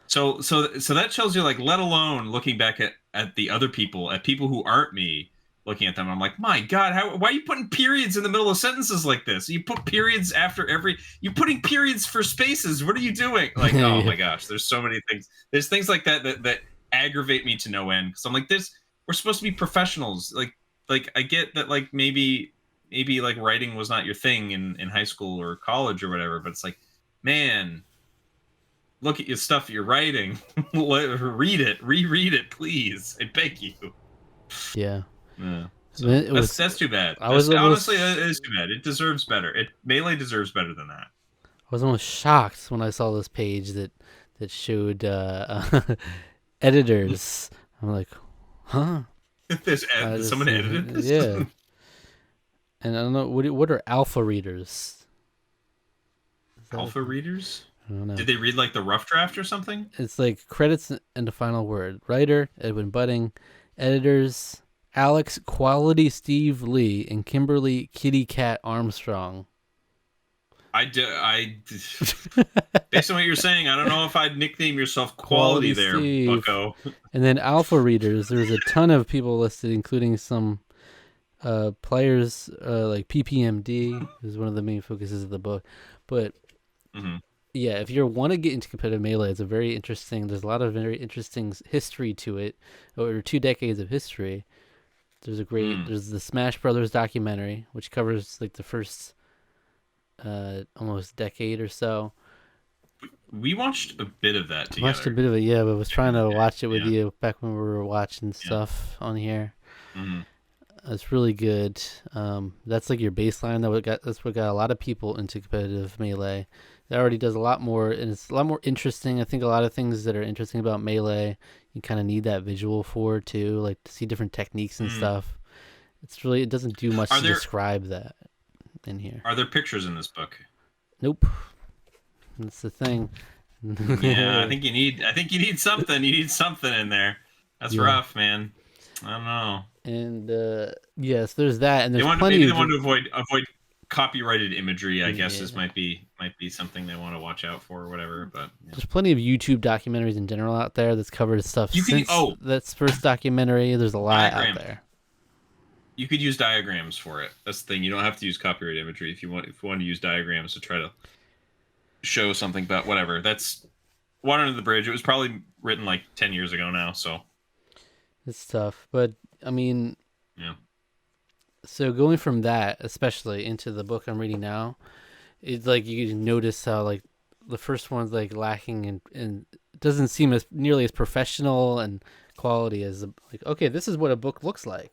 So that tells you, like, let alone looking back at the other people, at people who aren't me, looking at them, I'm like, my God, why are you putting periods in the middle of sentences like this? You put periods after every, you putting periods for spaces. What are you doing? Like, oh Yeah, my gosh, there's so many things. There's things like that aggravate me to no end. Because I'm like, this, we're supposed to be professionals. Like I get that, like maybe like writing was not your thing in high school or college or whatever, but it's like, man, look at your stuff you're writing. Read it, reread it, please. I beg you. yeah. Yeah. I mean, So it was. that's too bad. I was Honestly, that almost. is too bad. It deserves better. Melee deserves better than that. I was almost shocked when I saw this page that showed editors. I'm like, huh? Someone edited this. Yeah. And I don't know what are alpha readers. Is that a Alpha thing? readers? I don't know. Did they read like the rough draft or something? It's like credits and the final word. Writer Edwin Budding, editors Alex Quality Steve Lee and Kimberly Kitty Cat Armstrong. Based on what you're saying, I don't know if I'd nickname yourself Quality Quality there, Steve. Bucko. And then alpha readers. There's a ton of people listed, including some players like PPMD is one of the main focuses of the book. But Mm-hmm. yeah, if you want to get into competitive melee, it's a very interesting. There's a lot of very interesting history to it, over 2 decades of history. There's the Smash Brothers documentary, which covers like the first almost decade or so. We watched a bit of that together. Watched a bit of it, yeah, but was trying to watch it with Yeah. you back when we were watching stuff on here. Mm-hmm. It's really good. That's like your baseline. That's what got a lot of people into competitive melee. It already does a lot more, and it's a lot more interesting. I think a lot of things that are interesting about melee, you kind of need that visual for too, like to see different techniques and stuff. It doesn't do much to describe that in here. Are there pictures in this book? Nope. That's the thing. Yeah, I think you need something. You need something in there. That's rough, man. I don't know. And yes, there's that, and there's maybe they want to avoid copyrighted imagery. I guess this might be something they want to watch out for or whatever. But there's plenty of YouTube documentaries in general out there that's covered stuff that's first documentary. There's a lot out there. You could use diagrams for it. That's the thing. You don't have to use copyrighted imagery if you want to use diagrams to try to show something about whatever. That's water under the bridge. It was probably written like 10 years ago now, so it's tough. But I mean, yeah. So going from that, especially into the book I'm reading now, it's like you can notice how like the first one's like lacking and it doesn't seem as nearly as professional and quality as like, okay, this is what a book looks like.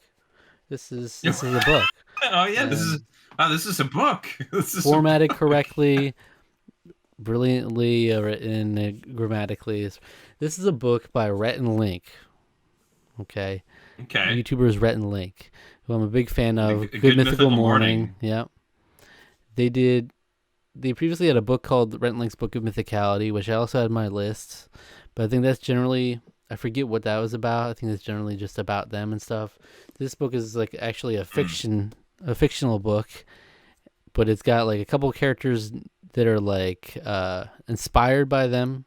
This is a book. Oh yeah, this is a book. This is formatted correctly, brilliantly written grammatically. This is a book by Rhett and Link. Okay. YouTubers Rhett and Link, who I'm a big fan of. Good Mythical Morning. Yeah. They previously had a book called Rhett and Link's Book of Mythicality, which I also had on my list. But I think that's generally, I forget what that was about. I think it's generally just about them and stuff. This book is like actually a fictional book, but it's got like a couple of characters that are like inspired by them,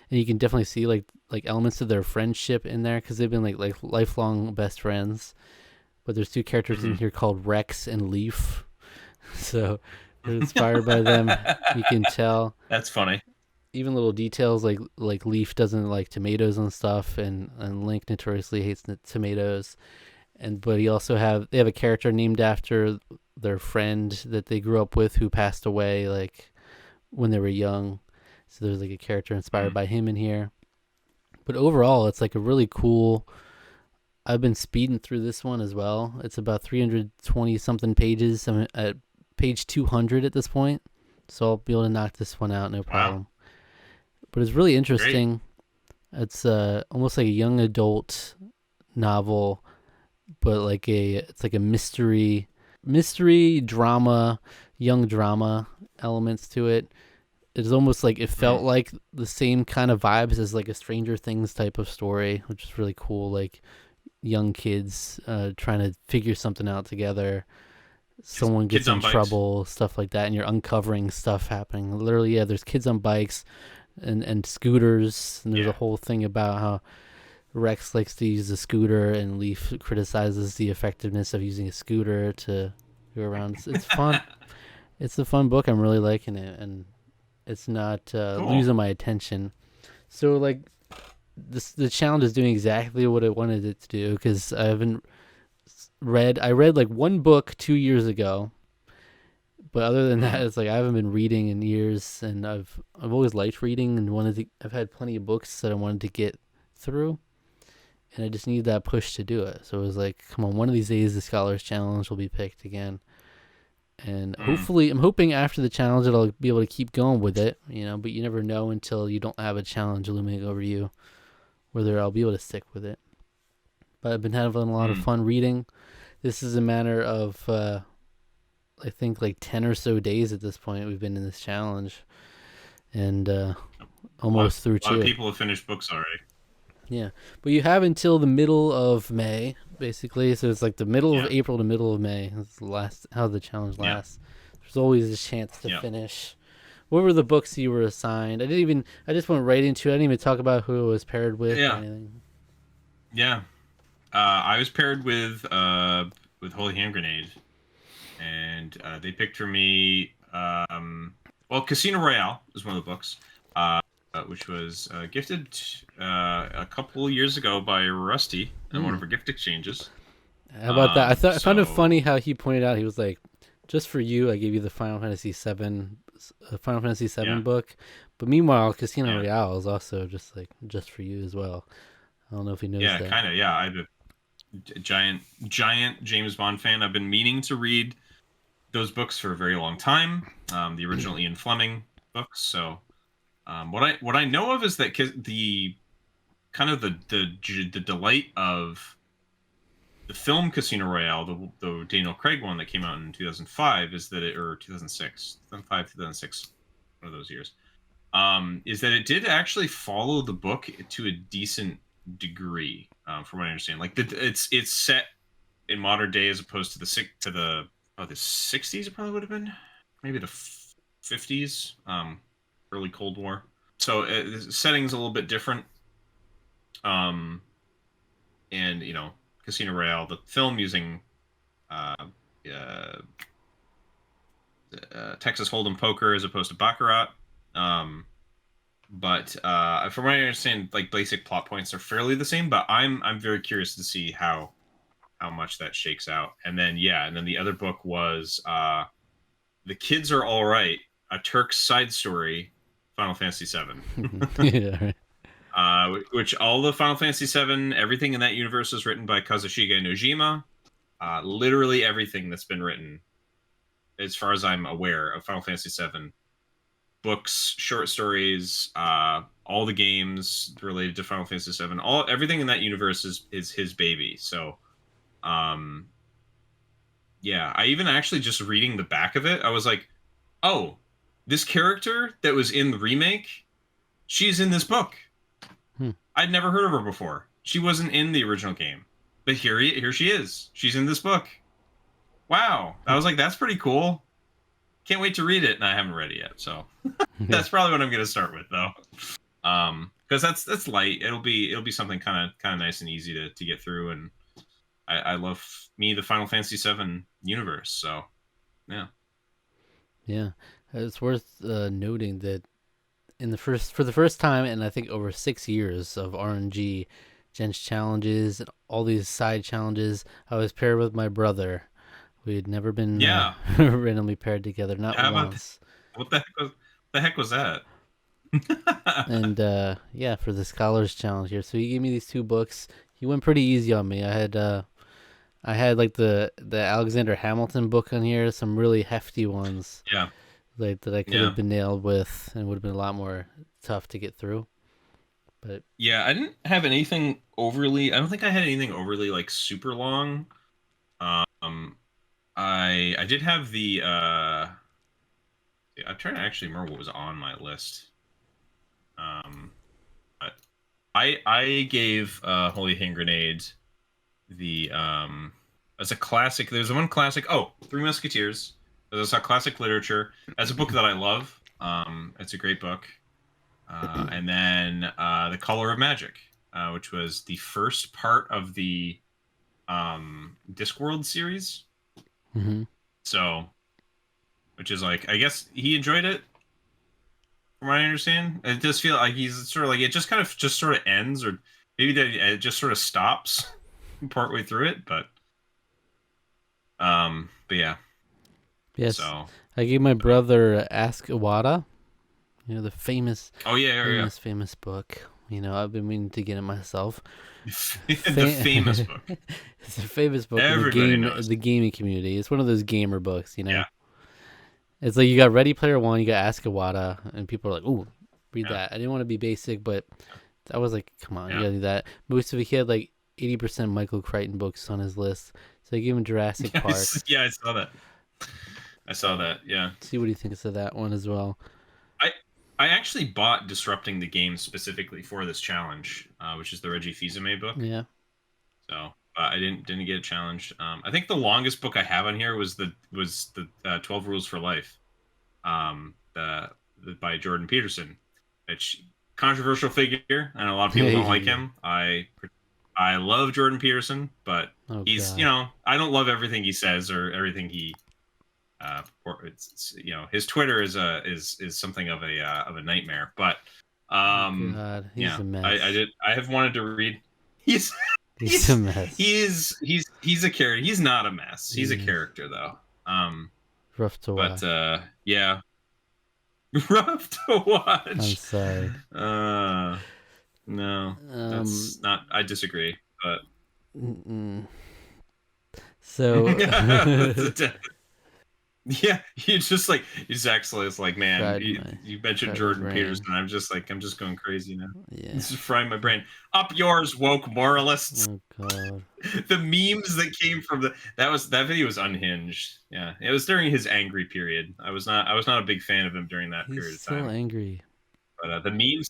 and you can definitely see like elements of their friendship in there because they've been like lifelong best friends. But there's two characters in here called Rex and Leaf, so they're inspired by them. You can tell. That's funny. Even little details like Leaf doesn't like tomatoes and stuff, and Link notoriously hates tomatoes. But they have a character named after their friend that they grew up with who passed away like when they were young. So there's like a character inspired by him in here. But overall, it's like a really cool. I've been speeding through this one as well. It's about 320 something pages. I'm at page 200 at this point, so I'll be able to knock this one out no problem. Wow. But it's really interesting. Great. It's almost like a young adult novel, but it's like a mystery drama, young drama elements to it. It's almost like it felt like the same kind of vibes as like a Stranger Things type of story, which is really cool. Like young kids trying to figure something out together. Someone gets in trouble, stuff like that, and you're uncovering stuff happening. Literally, yeah, there's kids on bikes and scooters, and there's a whole thing about how Rex likes to use a scooter, and Leaf criticizes the effectiveness of using a scooter to go around. It's fun. It's a fun book. I'm really liking it, and it's not losing my attention. So like the challenge is doing exactly what I wanted it to do, because I read like one book 2 years ago, but other than that, it's like I haven't been reading in years, and I've always liked reading and I've had plenty of books that I wanted to get through, and I just need that push to do it. So it was like, come on, one of these days the Scholars Challenge will be picked again, and Mm. hopefully, I'm hoping after the challenge I'll be able to keep going with it. But you never know until you don't have a challenge looming over you whether I'll be able to stick with it. But I've been having a lot of Mm. fun reading. This is a matter of I think like 10 or so days at this point we've been in this challenge, and A lot, almost through a lot of two. people have finished books already. Yeah, but you have until the middle of May, basically. So it's like the middle of Yeah. April to middle of May. That's the last how the challenge Yeah. lasts. There's always a chance to Yeah. finish. What were the books you were assigned? I didn't even. I just went right into it. I didn't even talk about who it was paired with or Yeah. anything. Yeah. I was paired with Holy Hand Grenade, and they picked for me. Well, Casino Royale is one of the books, which was gifted a couple years ago by Rusty in one Hmm. of her gift exchanges. How about that? I found it funny So how he pointed out, he was like, "Just for you, I gave you the Final Fantasy Seven yeah, book." But meanwhile, Casino yeah, Royale is also just for you as well. I don't know if he knows yeah, that. kind of, yeah. I'm a giant James Bond fan. I've been meaning to read those books for a very long time. The original Ian Fleming books. So what I know of is that the kind of the delight of the film Casino Royale, the Daniel Craig one that came out in 2005, is that it or 2006, 2005, 2006, one of those years, is that it did actually follow the book to a decent degree, from what I understand. Like it's set in modern day as opposed to the 60s. It probably would have been maybe the 50s, early Cold War. So the setting's a little bit different. Um, and Casino Royale, the film using uh, uh, Texas Hold'em poker as opposed to baccarat. Um, but from what I understand, like basic plot points are fairly the same. But I'm very curious to see how much that shakes out. And then and then the other book was The Kids Are All Right, a Turk's side story, Final Fantasy VII. Yeah, right. Which all the Final Fantasy VII, everything in that universe is written by Kazushige Nojima. Literally everything that's been written, as far as I'm aware, of Final Fantasy VII, books, short stories, all the games related to Final Fantasy VII, everything in that universe is his baby. So, um, yeah, I even actually just reading the back of it, I was like, oh, this character that was in the remake, she's in this book. Hmm. I'd never heard of her before. She wasn't in the original game, but here she is. She's in this book. Wow, I was like, that's pretty cool. Can't wait to read it, and I haven't read it yet. So Yeah, that's probably what I'm gonna start with, though. Because that's light. It'll be something kind of nice and easy to get through, and I love the Final Fantasy VII universe. So yeah, yeah. It's worth noting that for the first time in I think over 6 years of RNG, Gens challenges and all these side challenges, I was paired with my brother. We had never been yeah. randomly paired together, not How about once. what the heck was that? And yeah, for the Scholars Challenge here, so he gave me these two books. He went pretty easy on me. I had like the Alexander Hamilton book on here, some really hefty ones Yeah, like that I could yeah, have been nailed with, and would have been a lot more tough to get through. But yeah. I didn't have anything overly. I don't think I had anything overly like super long. Um, I did have the. I'm trying to actually remember what was on my list. Um, but I gave Holy Hand Grenade the as a classic. There's one classic. Oh, Three Musketeers. There's a classic literature. That's a book that I love. It's a great book. And then The Color of Magic, which was the first part of the Discworld series. mm-hmm. So, which is like, I guess he enjoyed it, from what I understand. It does feel like he's sort of like it just kind of just sort of ends, or maybe that it just sort of stops partway through it. But yeah. Yes, So, I gave my brother Ask Iwata, the famous oh yeah, yeah, yeah. famous book. I've been meaning to get it myself. The famous book. It's a famous book in Everybody knows. the gaming community. It's one of those gamer books. Yeah. It's like you got Ready Player One, you got Askawada, and people are like, "Ooh, read Yeah. that." I didn't want to be basic, but I was like, "Come on, Yeah. you gotta do that." Most of he had like 80% Michael Crichton books on his list, so I gave him Jurassic Park. Yeah, I saw that. Yeah. See what he thinks of that one as well. I actually bought Disrupting the Game specifically for this challenge, which is the Reggie Fils-Aimé book. Yeah. So I didn't get it challenged. I think the longest book I have on here was the 12 Rules for Life, by Jordan Peterson, which controversial figure, and a lot of people don't like him. I love Jordan Peterson, but he's God. I don't love everything he says or everything he. His Twitter is something of a nightmare, but God, he's a mess. I have wanted to read. He's a mess. He's a character. He's not a mess. He's a character though. Rough to watch. But yeah, rough to watch. I'm sorry. No, that's not. I disagree. But so. Yeah, he's actually, it's like, man, you mentioned Jordan Peterson. I'm just going crazy now. Yeah. This is frying my brain. Up yours, woke moralists. Oh God. The memes that came from that video was unhinged. Yeah, it was during his angry period. I was not a big fan of him during that period of time. He's so angry. But the memes,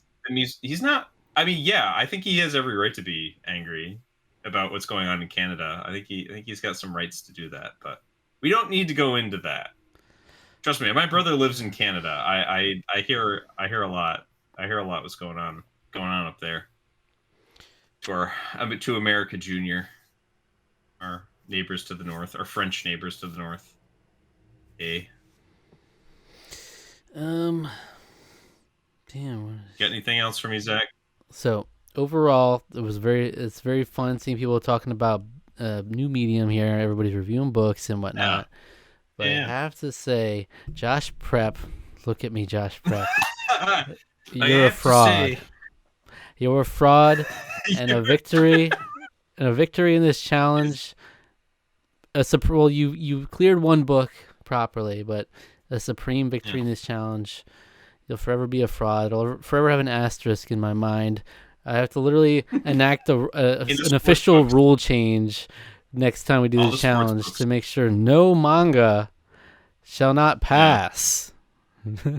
he's not. I mean, yeah, I think he has every right to be angry about what's going on in Canada. I think he's got some rights to do that, but we don't need to go into that. Trust me, my brother lives in Canada. I hear a lot. I hear a lot what's going on up there. To America Junior, our neighbors to the north, our French neighbors to the north. Damn. Got anything else from you, Zach? So overall, it's very fun seeing people talking about new medium here. Everybody's reviewing books and whatnot. Yeah. But I have to say, Josh Prep, look at me, Josh Prep. You're a fraud. You're a fraud, and a victory, in this challenge. You cleared one book properly, but a supreme victory in this challenge. You'll forever be a fraud. It'll forever have an asterisk in my mind. I have to literally enact an official rule change next time we do the challenge to make sure no manga shall not pass.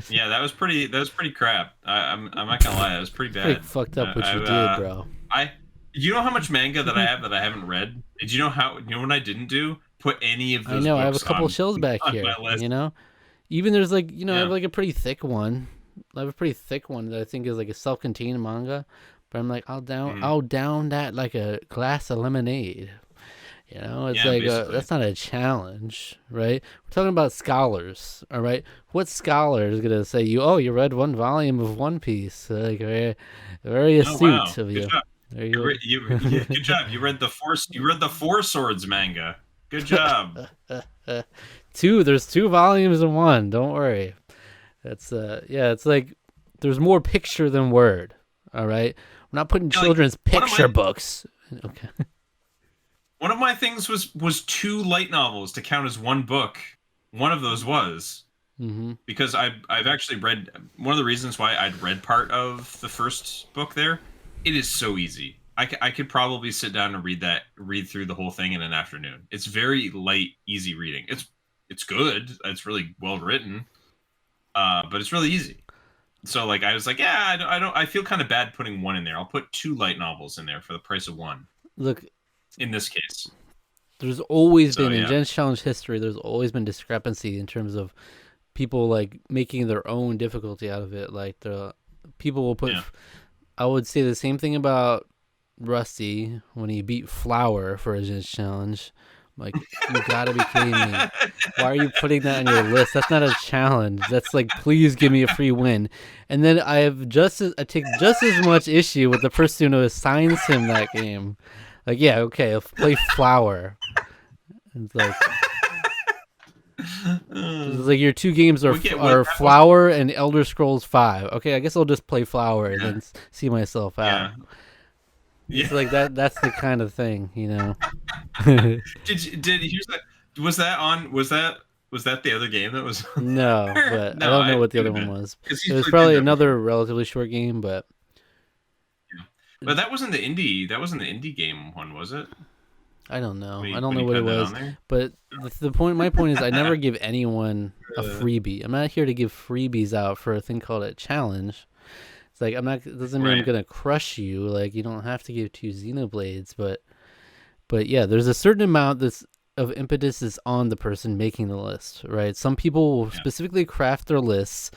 Yeah, that was pretty crap. I'm not gonna lie, that was pretty bad. Pretty fucked up what you did, bro. You know how much manga that I have that I haven't read? Did you know what I didn't do? Put any of those. I know. I have a couple shells back here. Even there's I have like a pretty thick one. I have a pretty thick one that I think is like a self-contained manga, but I'm like, I'll down that like a glass of lemonade. It's that's not a challenge, right? We're talking about scholars, all right? What scholar is gonna say you read one volume of One Piece? Like very astute of you. Good job. You read the Four Swords manga. Good job. There's 2 volumes in one. Don't worry. That's it's like there's more picture than word. All right, we're not putting children's picture books. Okay. One of my things was 2 light novels to count as one book. One of those was because I've actually read. One of the reasons why I'd read part of the first book there. It is so easy. I could probably sit down and read through the whole thing in an afternoon. It's very light, easy reading. It's good. It's really well written, but it's really easy. So I was like, I feel kind of bad putting 1 in there. I'll put 2 light novels in there for the price of 1. Look. In this case, there's always been in Jen's Challenge history. There's always been discrepancy in terms of people making their own difficulty out of it. Like the people will put. Yeah. I would say the same thing about Rusty when he beat Flower for his Jen's Challenge. Like, you gotta be kidding me! Why are you putting that on your list? That's not a challenge. That's please give me a free win. And then I take just as much issue with the person who assigns him that game. I'll play Flower. It's It's like your two games are What are that was. Flower and Elder Scrolls 5. Okay, I guess I'll just play Flower and Yeah, then see myself out. yeah, It's yeah. like that's the kind of thing, you know. Did here's that was that the other game that was on No, there? but I No, don't know it what the could other have one been was. because It he's was played probably that before. another relatively short game, but Yeah. But that wasn't the indie. That wasn't the indie game one, was it? I don't know. When I he don't know what it put that on was. there. But the point, my point is, I never give anyone a freebie. I'm not here to give freebies out for a thing called a challenge. It's like I'm not. It doesn't mean I'm Right. gonna crush you. Like you don't have to give two Xenoblades, but yeah, there's a certain amount that's of impetus is on the person making the list, right? Some people will Yeah. specifically craft their lists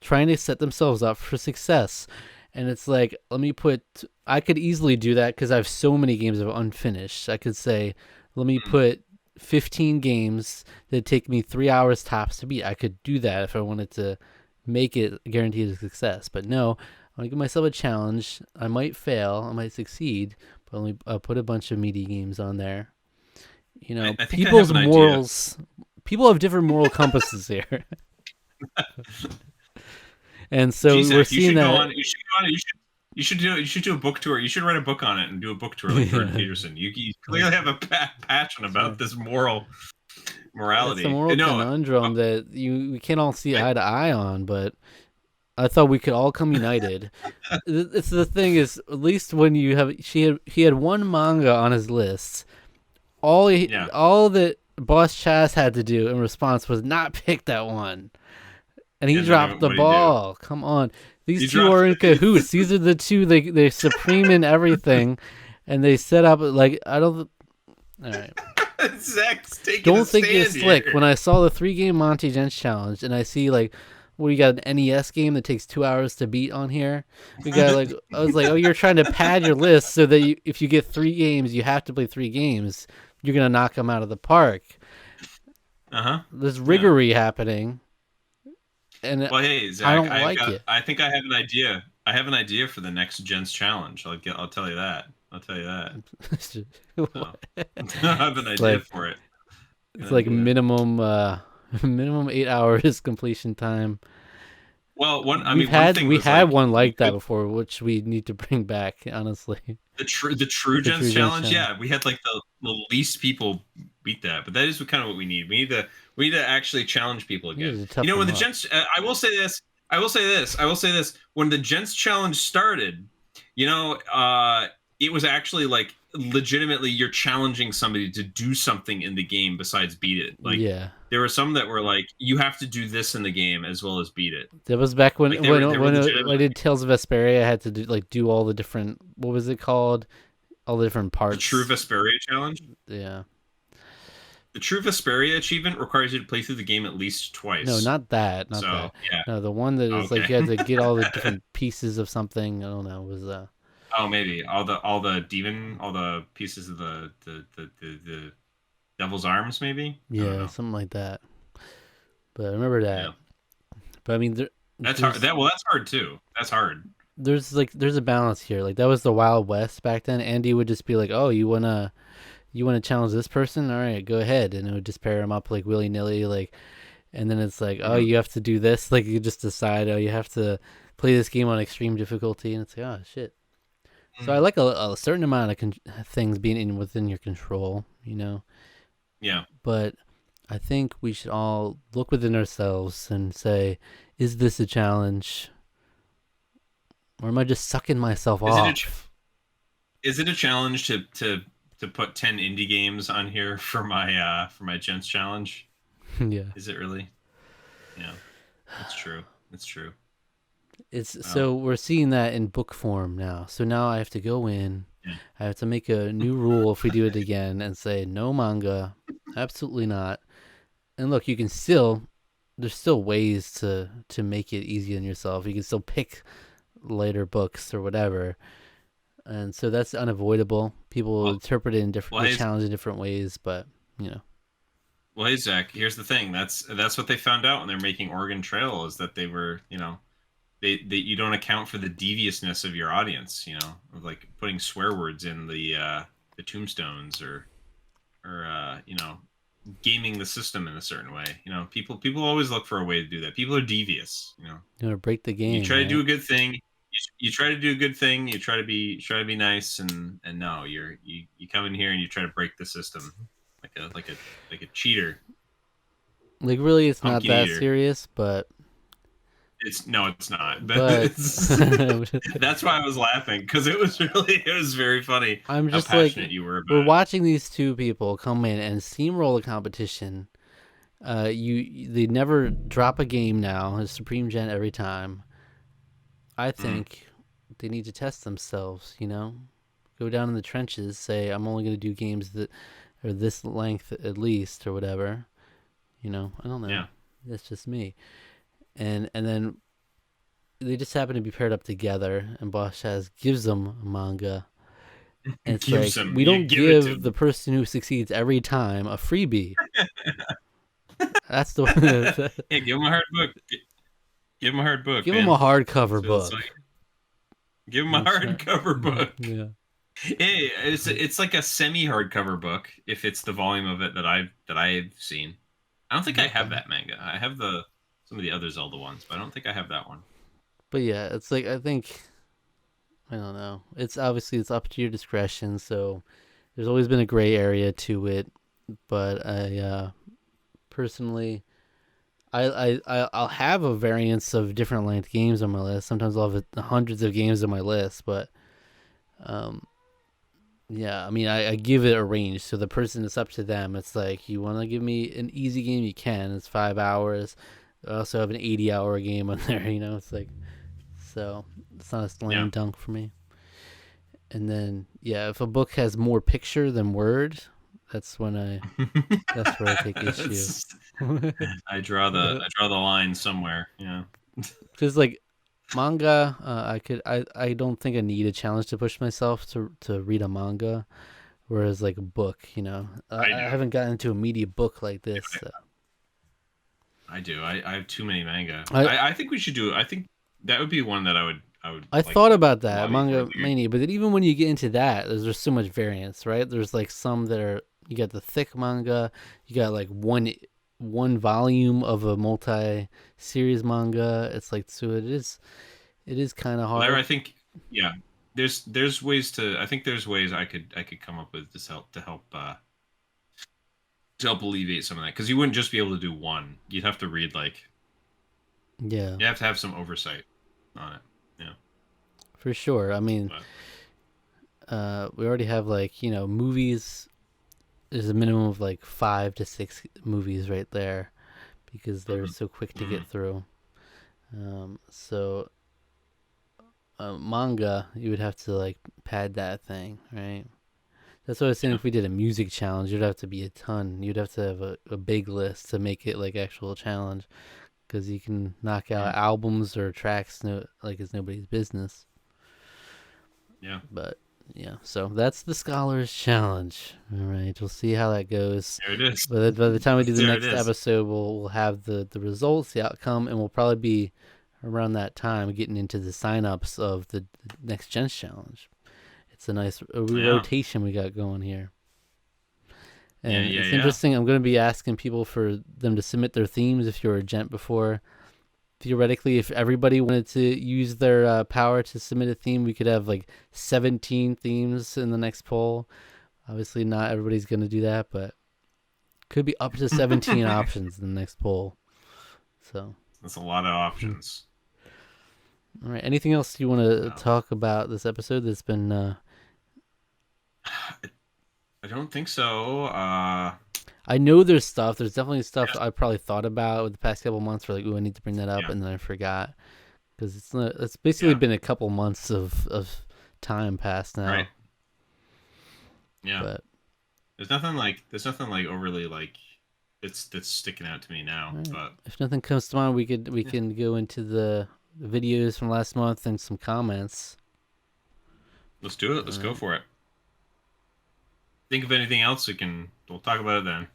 trying to set themselves up for success. And it's like, let me put, I could easily do that because I have so many games of unfinished. I could say, let me Mm. put 15 games that take me 3 hours tops to beat. I could do that if I wanted to make it guaranteed a success. But no, I'm going to give myself a challenge. I might fail, I might succeed, but let me put a bunch of meaty games on there. You know, I think I have people's an idea. morals, people have different moral compasses here. And so we're Zach, you seeing should go that. on. You should go on. You should do a book tour. You should write a book on it and do a book tour like Jordan Yeah, Peterson. You clearly have a passion sure. about this moral It's a morality. moral No, conundrum that we can't all see eye to eye on, but I thought we could all come united. It's the thing is, at least when you have, he had one manga on his list. yeah, All that Boss Chaz had to do in response was not pick that one, and he and then dropped the what do you do? ball. Come on, these You two drop. are in cahoots. These are the two they're supreme in everything, and they set up like I don't. All right. Zach's taking a Don't think you're stand slick. here. When I saw the 3 game Monty Gents challenge and I see like we got an NES game that takes 2 hours to beat on here. We got like I was like, oh, you're trying to pad your list so that if you get 3 games, you have to play 3 games. You're gonna knock them out of the park. Uh huh. There's Yeah. riggery happening, and Well, hey I Zach, don't I've like got. it. I think I have an idea. I have an idea for the next Gents challenge. I'll tell you that. I'll tell you that. So, I have an It's idea like for it. it's An like idea. minimum minimum 8 hours completion time. Well, one. I We've mean, one had thing we was had like one you like that could before, which we need to bring back. Honestly, the true the Gents True Gens challenge. challenge. Yeah, we had like the least people beat that, but that is kind of what we need. We need to actually challenge people You again. need to You tough know, when them the up. Gents. I will say this. I will say this. I will say this. When the Gents challenge started, you know, it was actually like legitimately you're challenging somebody to do something in the game besides beat it. Like Yeah, there were some that were like you have to do this in the game as well as beat it. that was back Like when they were I legitimately did Tales of Vesperia. I had to do all the different, what was it called? All the different the True parts. Vesperia challenge. Yeah, The True Vesperia achievement requires you to play through the game at least no, twice. not that, not So that. yeah, No, the one that is like okay. you had to get all the different pieces of something. I don't know. It was Oh, maybe all the pieces of the devil's arms, maybe. I don't yeah, know. something like that. But I remember Yeah, that. But I mean, that's hard. there's That's hard too. That's hard. there's a balance here. Like that was the Wild West back then. Andy would just be like, "Oh, you wanna challenge this person? All right, go ahead," and it would just pair him up like willy nilly, like. And then it's like, oh, Hmm. you have to do this. Like you just decide, oh, you have to play this game on extreme difficulty, and it's like, oh shit. So I like a certain amount of things being within your control, Yeah. but I think we should all look within ourselves and say, is this a challenge, or am I just sucking myself Is it off? is it a challenge to put 10 indie games on here for my gents challenge? Yeah. Is it really? Yeah, that's true. That's true. It's Well, so we're seeing that in book form now. So now I have to go in. yeah. I have to make a new rule if we do it again and say no manga, absolutely not. And look, you can still there's still ways to make it easy on yourself. You can still pick later books or whatever, and so that's unavoidable. People will Well, interpret it in different well, the hey, challenge in different ways, but you know, well, hey, Zach. Here's the thing. That's what they found out when they're making Oregon Trail is that they were, they you don't account for the deviousness of your audience. Of like putting swear words in the tombstones or gaming the system in a certain way. People always look for a way to do that. People are devious. You want to break the You game, try to do right? a good thing. You try to do a good thing. You try to be nice, and no, you come in here and you try to break the system like a cheater, Like, really, it's not pumpkin that eater. serious, but It's not, but but that's why I was laughing because it was very funny I'm how just like, passionate you were we're about it. watching these two people come in and steamroll a competition. They never drop a game now. It's Supreme Gen every time. I Mm. think they need to test themselves. Go down in the trenches. Say, I'm only going to do games that are this length at least, or whatever. I don't know. Yeah, That's just me. And then they just happen to be paired up together, and Boss Chaz gives them a manga. And it's gives like, him. we You don't give it to give the him. person who succeeds every time a freebie. That's the Hey, give him a hard book. Give him a hard book, give them man. a hardcover So book. give him a That's right. hardcover book. Yeah. Hey, it's like a semi-hardcover book if it's the volume of it that I've seen. I don't think I have Okay. that manga. I have the some of the other Zelda ones, but I don't think I have that one. But yeah, it's like, I think, I don't know. It's obviously, it's up to your discretion. So there's always been a gray area to it. But I personally, I'll have a variance of different length games on my list. Sometimes I'll have hundreds of games on my list, but um, yeah, I mean, I give it a range. So the person, it's up to them. It's like, you want to give me an easy game, you can. It's 5 hours. I also have an 80-hour game on there. It's like, so it's not a Yeah. slam dunk for me. And then, yeah, if a book has more picture than word, that's when that's where I take issue. It's- I draw the line somewhere. Yeah. Because, like, manga, I don't think I need a challenge to push myself to read a manga. Whereas, like, a book, I I do. haven't gotten into a media book like this. So. I do. I have too many manga. I I think we should do. I think that would be one that I would I like thought to about that lobby for. manga mania, but then even when you get into that, there's so much variance, right? There's like some that are, you got the thick manga, you got like one volume of a multi-series manga. It's like, so it is kind of Well, there, I hard. think, yeah. There's ways to. I think there's ways I could come up with to help alleviate some of that because you wouldn't just be able to do one. You'd have to read Yeah, you have to have some oversight on it. Yeah, for sure. I mean, but we already have, like, movies. There's a minimum of like 5 to 6 movies right there because they're mhm, so quick to get mhm, through. So manga, you would have to like pad that thing, right? That's what I was saying. yeah, If we did a music challenge, you'd have to be a ton. You'd have to have a big list to make it like actual challenge, because you can knock out mhm, albums or tracks, like it's nobody's business. yeah. But yeah, so that's the Scholars Challenge. All right, we'll see how that goes. There it is. But by the time we do the There it next is. episode, we'll have the results, the outcome, and we'll probably be around that time getting into the signups of the next Gens Challenge. It's a nice Yeah, rotation we got going here. yeah, And yeah, it's yeah. interesting. I'm going to be asking people for them to submit their themes if you're a gent before. Theoretically, if everybody wanted to use their power to submit a theme, we could have like 17 themes in the next poll. Obviously, not everybody's going to do that, but could be up to 17 options in the next poll. So, That's a lot of options. all right. Anything else you want to Wow. talk about this episode that's been? I don't think so. I know there's stuff. There's definitely stuff I probably thought about with the past couple months. Where like, ooh, I need to bring that up, Yeah, and then I forgot, because it's basically yeah, been a couple months of time passed right. now. Yeah. But There's nothing like overly like that's sticking out to me now. all right. But If nothing comes to mind, we yeah, can go into the videos from last month and some comments. let's do it. All Let's go right. for it. Think of anything else we'll talk about it then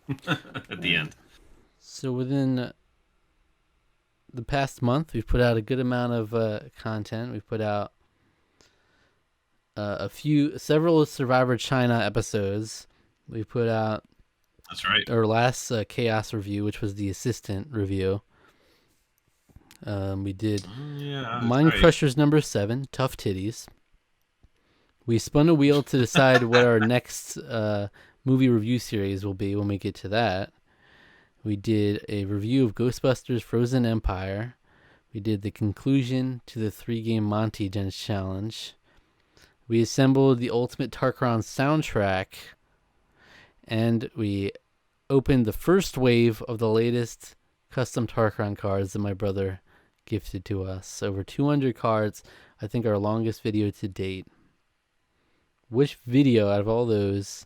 at All the right. end. So within the past month, we've put out a good amount of content. We've put out several Survivor China episodes. We put out That's right. our last Chaos review, which was the assistant review. We did Yeah, that's Mind right. Crushers number 7, Tough Titties. We spun a wheel to decide what our next movie review series will be when we get to that. We did a review of Ghostbusters Frozen Empire. We did the conclusion to the 3-game Monty Gens challenge. We assembled the Ultimate Tarqaron soundtrack. And we opened the first wave of the latest custom Tarqaron cards that my brother gifted to us. Over 200 cards. I think our longest video to date. Which video out of all those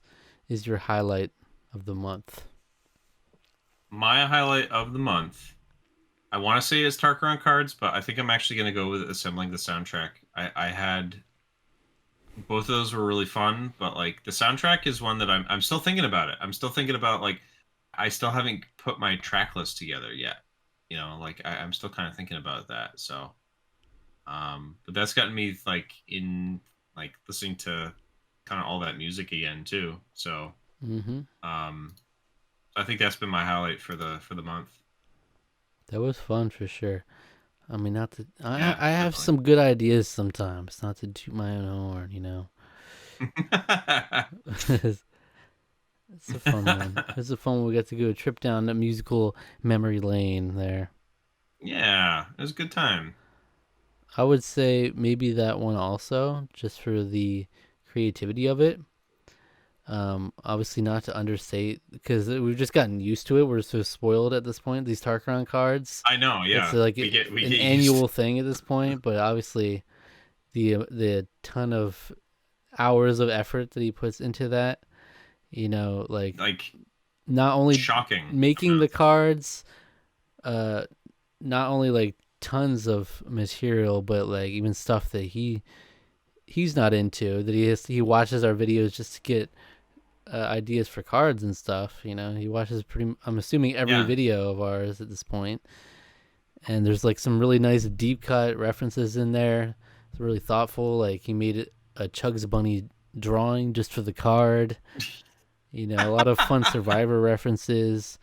is your highlight of the month? My highlight of the month, I want to say is Tarkaron cards, but I think I'm actually going to go with assembling the soundtrack. I had both of those were really fun, but like the soundtrack is one that I'm still thinking about it. I'm still thinking about like I still haven't put my track list together yet. You know, like I'm still kind of thinking about that. So, but that's gotten me like in like listening to kind of all that music again too. So, Mm-hmm. um, I think that's been my highlight for the month. That was fun for sure. I mean, not to. Yeah, I have definitely. some good ideas sometimes. Not to toot my own horn, you know. It's a fun one. It's a fun one. We got to go a trip down that musical memory lane there. Yeah, it was a good time. I would say maybe that one also, just for the creativity of it. Obviously not to understate, because we've just gotten used to it. We're so spoiled at this point. These Tarkron cards, I know. it's Yeah, like we an get used. annual thing at this point. But obviously, the ton of hours of effort that he puts into that, like Like not only shocking making the amount. cards, uh, not only like tons of material, but like even stuff that he's not into, that he watches our videos just to get ideas for cards and stuff. He watches I'm assuming every Yeah, video of ours at this point, and there's like some really nice deep cut references in there. It's really thoughtful. Like he made it a Chugs Bunny drawing just for the card. A lot of fun Survivor references.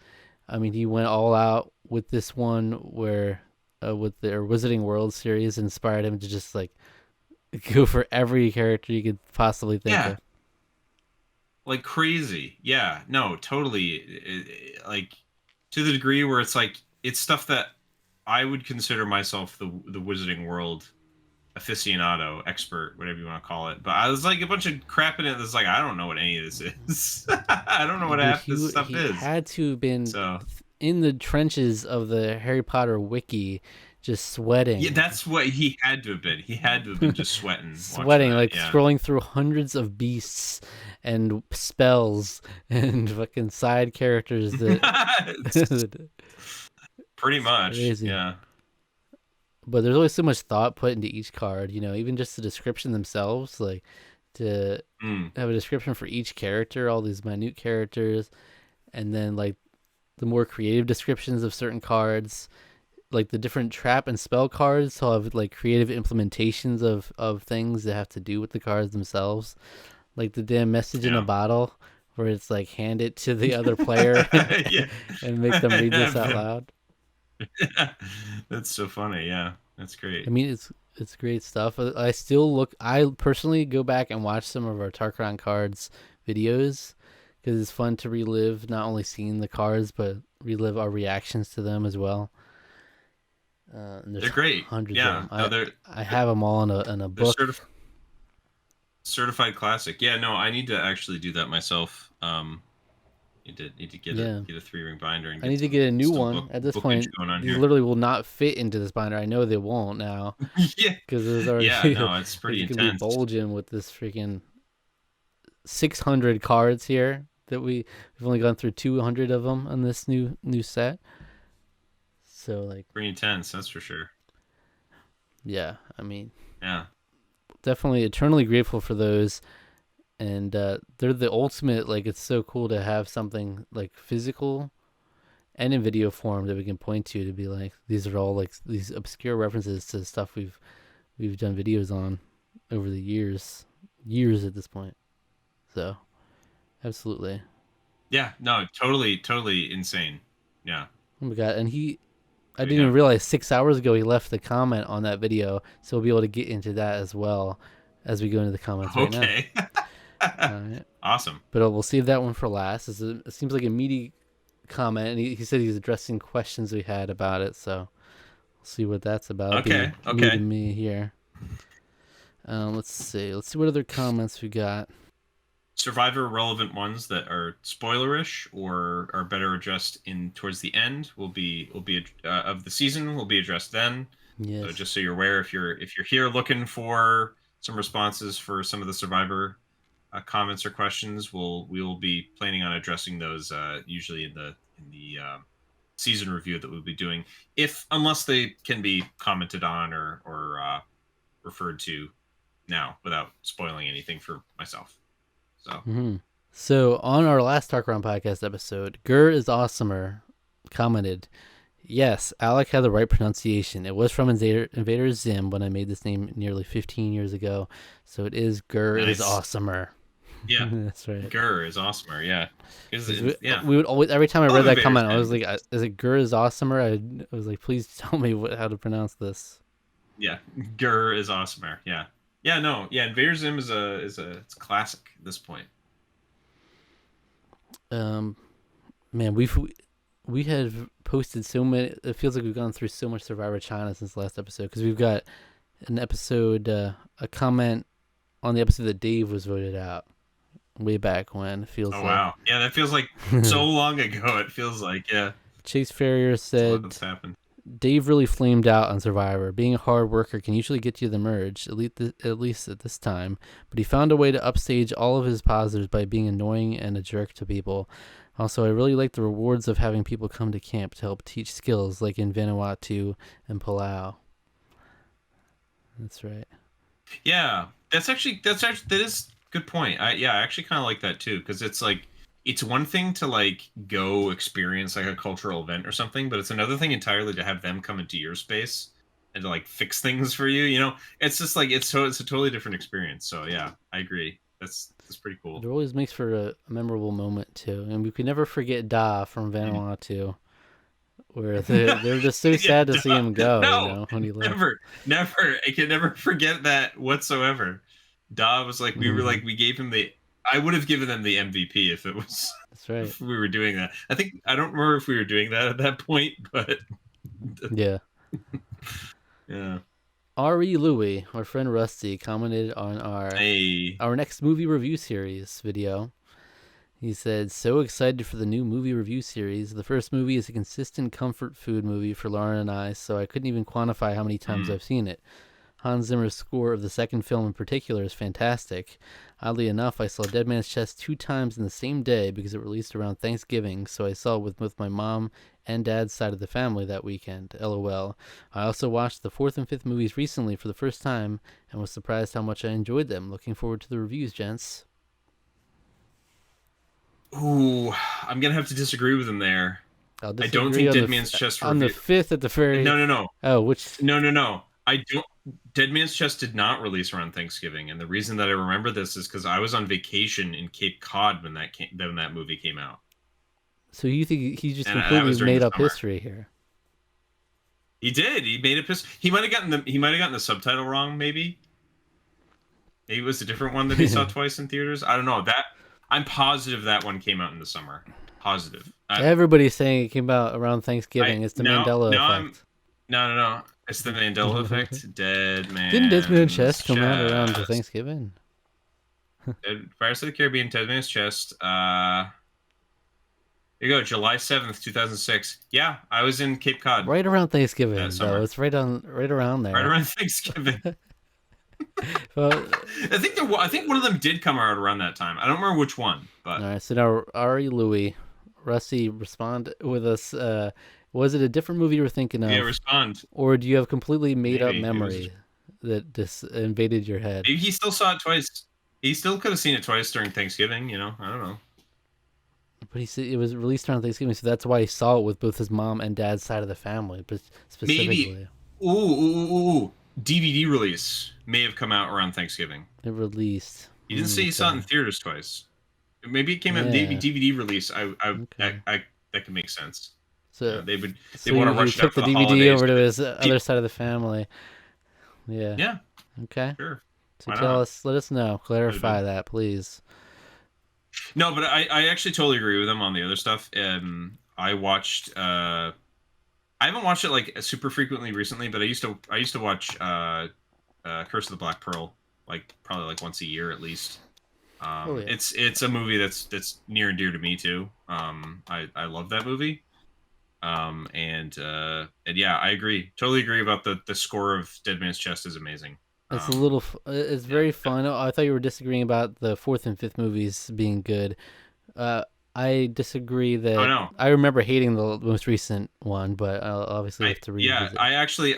I mean, he went all out with this one where with their Wizarding World series inspired him to just like go for every character you could possibly think yeah, of. like crazy. Yeah, no, totally. Like to the degree where it's like it's stuff that I would consider myself the Wizarding World aficionado, expert, whatever you want to call it. But I was like a bunch of crap in it that's like I don't know what any of this is. I don't know what Dude, half this he stuff is. had to have been So in the trenches of the Harry Potter wiki, just yeah, sweating, that's what he had to have been. He had to have been just sweating watching sweating, that. like Yeah. scrolling through hundreds of beasts and spells and fucking side characters that It's pretty it's much. crazy. Yeah. But there's always so much thought put into each card, even just the description themselves, like to Mm. have a description for each character, all these minute characters, and then like the more creative descriptions of certain cards, like the different trap and spell cards. So have like creative implementations of things that have to do with the cards themselves, like the damn message in a Yeah. bottle, where it's like hand it to the other player Yeah. and make them read this out loud. That's so funny. Yeah. That's I great. mean, it's great stuff. I personally go back and watch some of our Tarkron cards videos, because it's fun to relive not only seeing the cards but relive our reactions to them as well. And there's They're great. hundreds of Yeah. them. No, I have them all in a they're book. certified classic. Yeah, no, I need to actually do that myself. Need to Yeah, get a 3-ring binder and I need to get a new get some one. At this bookage point, going on these here. literally will not fit into this binder. I know they won't now, Yeah. because there's already Yeah, no, it's like pretty it's gonna be intense. bulging with this freaking 600 cards here that we've only gone through 200 of them on this new set. So like, Pretty intense, that's for sure. yeah, I mean, Yeah. definitely eternally grateful for those. And they're the ultimate. Like, it's so cool to have something like physical and in video form that we can point to be like, these are all like these obscure references to stuff we've done videos on over the years at this point. So absolutely. Yeah, no, totally insane. Yeah. Oh my god! And I So didn't even yeah. realize 6 hours ago he left the comment on that video, so we'll be able to get into that as well as we go into the comments right now. Okay. All right, Awesome. but we'll save that one for last. It seems like a meaty comment, and he said he's addressing questions we had about it, so we'll see what that's about. Okay. Being new to Okay. me here. Let's see. Let's see what other comments we got. Survivor relevant ones that are spoilerish or are better addressed in towards the end will be of the season will be addressed then. So Yes. just so you're aware, if you're here looking for some responses for some of the Survivor comments or questions, we will be planning on addressing those usually in the season review that we'll be doing, if unless they can be commented on or referred to now without spoiling anything for myself. So So on our last Tarqaron podcast episode, Gur is awesomer commented, yes, Alec had the right pronunciation. It was from Invader Zim when I made this name nearly 15 years ago. So it is Gur is nice. awesomer. Yeah. That's right. Gur is awesomer. Yeah. We would always, every time I read that Invaders comment, I was can. like, is it Gur is awesomer? I was like, please tell me how to pronounce this. Yeah. Gur is awesomer. Yeah. Yeah. No. Yeah. Invader Zim it's a classic at this point. Man, we have posted so many. It feels like we've gone through so much Survivor China since the last episode, because we've got an episode, a comment on the episode that Dave was voted out way back when. It feels Oh like. wow. Yeah, that feels like so long ago. It feels like, yeah. Chase Ferrier That's a lot said that's happened. Dave really flamed out on Survivor. Being a hard worker can usually get you the merge, at least at this time. But he found a way to upstage all of his positives by being annoying and a jerk to people. Also, I really like the rewards of having people come to camp to help teach skills, like in Vanuatu and Palau. That's right. Yeah. That is a good point. I actually kind of like that too, because it's like it's one thing to like go experience like a cultural event or something, but it's another thing entirely to have them come into your space and to like fix things for you. You know, it's just like it's a totally different experience. So yeah, I agree. That's pretty cool. It always makes for a memorable moment too, and we could never forget Da from Mhm. Vanuatu, where they're just so Yeah, sad to see him go. no, When he left. never. I can never forget that whatsoever. Da was like, we gave him the. I would have given them the MVP if it was That's right. if we were doing that. I don't remember if we were doing that at that point, but Yeah. yeah. R.E. Louie, our friend Rusty, commented on Hey. our next movie review series video. He said, so excited for the new movie review series. The first movie is a consistent comfort food movie for Lauren and I, so I couldn't even quantify how many times I've seen it. Hans Zimmer's score of the second film in particular is fantastic. Oddly enough, I saw Dead Man's Chest 2 times in the same day because it released around Thanksgiving, so I saw it with both my mom and dad's side of the family that weekend. LOL. I also watched the fourth and fifth movies recently for the first time and was surprised how much I enjoyed them. Looking forward to the reviews, gents. Ooh, I'm gonna have to disagree with him there. I'll I don't disagree think on Dead Man's Chest on the review. fifth at the very. No, no, no. Oh, which? No. I don't. Dead Man's Chest did not release around Thanksgiving, and the reason that I remember this is because I was on vacation in Cape Cod when that movie came out. So you think he just And that was completely during made the up summer. history here? He did. He made a piss. He might have gotten the subtitle wrong. Maybe it was a different one that he saw twice in theaters. I don't know. That I'm positive that one came out in the summer. Positive. Everybody's saying it came out around Thanksgiving. It's the Mandela effect. No. It's the Mandela effect. Dead Man. Didn't Dead Man's Chest come out around Thanksgiving? Pirates of the Caribbean, Dead Man's Chest. Here you go, July 7th, 2006. Yeah, I was in Cape Cod. Right around Thanksgiving, that though. summer. It's right around there. Right around Thanksgiving. Well, I think one of them did come out around that time. I don't remember which one, but all right. So now, Ari Louie, Rusty, respond with us. Was it a different movie you were thinking of? yeah, respond. Or do you have completely made up Maybe. memory that just invaded your head? Maybe he still saw it twice. He still could have seen it twice during Thanksgiving. I don't know. But he said it was released around Thanksgiving, so that's why he saw it with both his mom and dad's side of the family, but specifically. Maybe. Ooh. DVD release may have come out around Thanksgiving. It released. He didn't say he saw it in theaters twice. Maybe it came out Yeah. DVD release. Okay. That could make sense. So, They so want to he rush it out took for the the DVD holidays. over to But his other side of the family. Yeah. yeah, Okay. sure. So Why not? let us know, Might have been. clarify that, please. No, but I actually totally agree with him on the other stuff. I watched. I haven't watched it like super frequently recently, but I used to watch Curse of the Black Pearl like probably like once a year at least. Oh yeah. It's a movie that's near and dear to me too. I love that movie. And yeah, I agree. Totally agree about the score of Dead Man's Chest is amazing. It's a little. It's Yeah. very fun. Oh, I thought you were disagreeing about the fourth and fifth movies being good. Uh, I disagree Oh that no. I remember hating the most recent one, but I'll obviously I have to yeah, revisit. I actually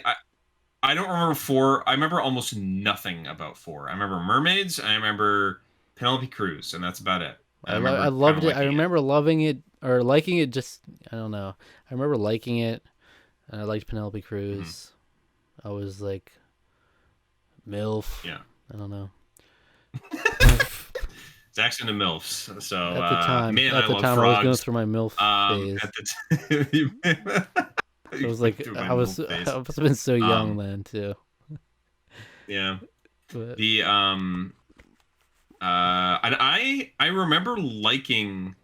I don't remember four. I remember almost nothing about four. I remember mermaids. I remember Penelope Cruz, and that's about it. I I remember kind of loved it. I liking it. remember loving it or liking it. Just I don't know. I remember liking it, and I liked Penelope Hmm. Cruz. I was like MILF. Yeah, I don't know. Zach's into milfs. So man, At I the love time, I was going frogs. through my MILF phase. At the I was going like, through my milf I phase. must have been so young Um, then too. yeah. But The and I remember liking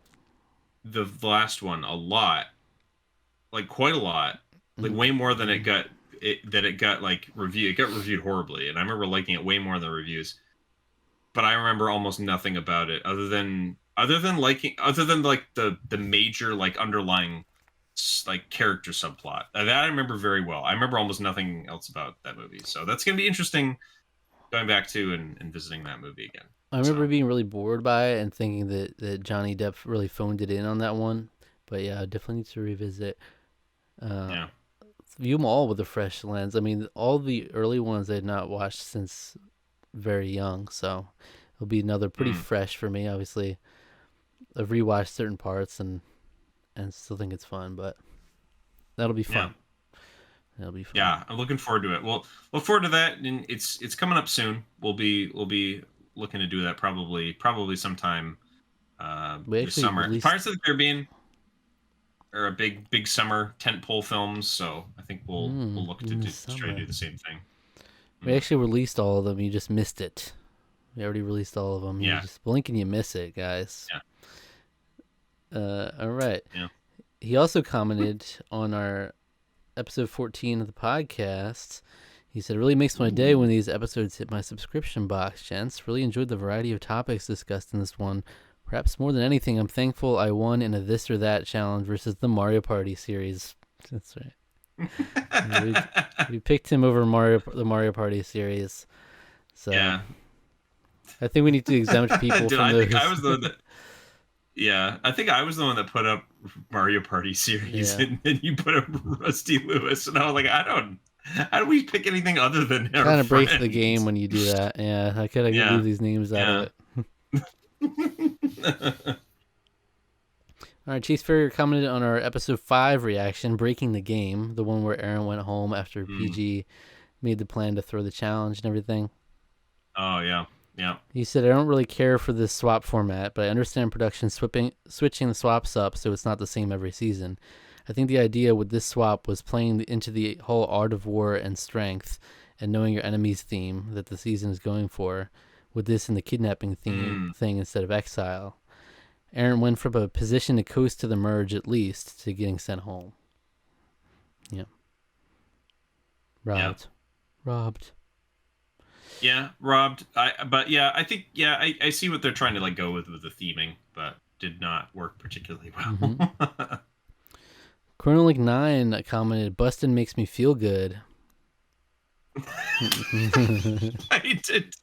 the last one a lot, like quite a lot, like way more than it got like review. It got reviewed horribly, and I remember liking it way more than the reviews. But I remember almost nothing about it other than like the major like underlying like character subplot. That I remember very well. I remember almost nothing else about that movie. So that's gonna be interesting going back to and visiting that movie again. I remember So being really bored by it and thinking that Johnny Depp really phoned it in on that one. But yeah, I definitely need to revisit. Uh, yeah. View them all with a fresh lens. I mean, all the early ones I had not watched since very young, so it'll be another pretty Mm. fresh for me. Obviously, I've rewatched certain parts and still think it's fun, but that'll be Yeah. fun. That'll be fun. Yeah, I'm looking forward to it. Well, look forward to that, and it's coming up soon. We'll be looking to do that probably sometime We this actually summer. released. Pirates of the Caribbean are a big summer tentpole films, so I think we'll look In the to try to summer. do the same thing. We Hmm. actually released all of them. You just missed it. We already released all of them. You Yeah, just blink and you miss it, guys. yeah, All right. yeah. He also commented on our episode 14 of the podcast. He said, it really makes my day Ooh. when these episodes hit my subscription box, gents. Really enjoyed the variety of topics discussed in this one. Perhaps more than anything, I'm thankful I won in a this or that challenge versus the Mario Party series. That's right. We picked him over the Mario Party series. So Yeah. I think we need to exempt people Dude, from I think I those. was the one that yeah, I think I was the one that put up Mario Party series, Yeah. and then you put up Rusty Lewis, and I was like, I don't. How do we pick anything other than our Kind of breaks the game friends? when you do that. Yeah, I could leave Yeah, these names out of yeah. it. All right, Chase Ferrier commented on our episode 5 reaction, Breaking the Game, the one where Aaron went home after Mm. PG made the plan to throw the challenge and everything. Oh yeah, yeah. He said, I don't really care for this swap format, but I understand production switching the swaps up so it's not the same every season. I think the idea with this swap was playing into the whole art of war and strength and knowing your enemy's theme that the season is going for, with this in the kidnapping Mm. thing instead of exile. Aaron went from a position to coast to the merge at least to getting sent home. Yeah. Yeah. Robbed. Yeah, robbed. But yeah, I think yeah, I see what they're trying to like go with the theming, but did not work particularly well. Mm-hmm. Chronolink 9 commented, Bustin' makes me feel good. I did.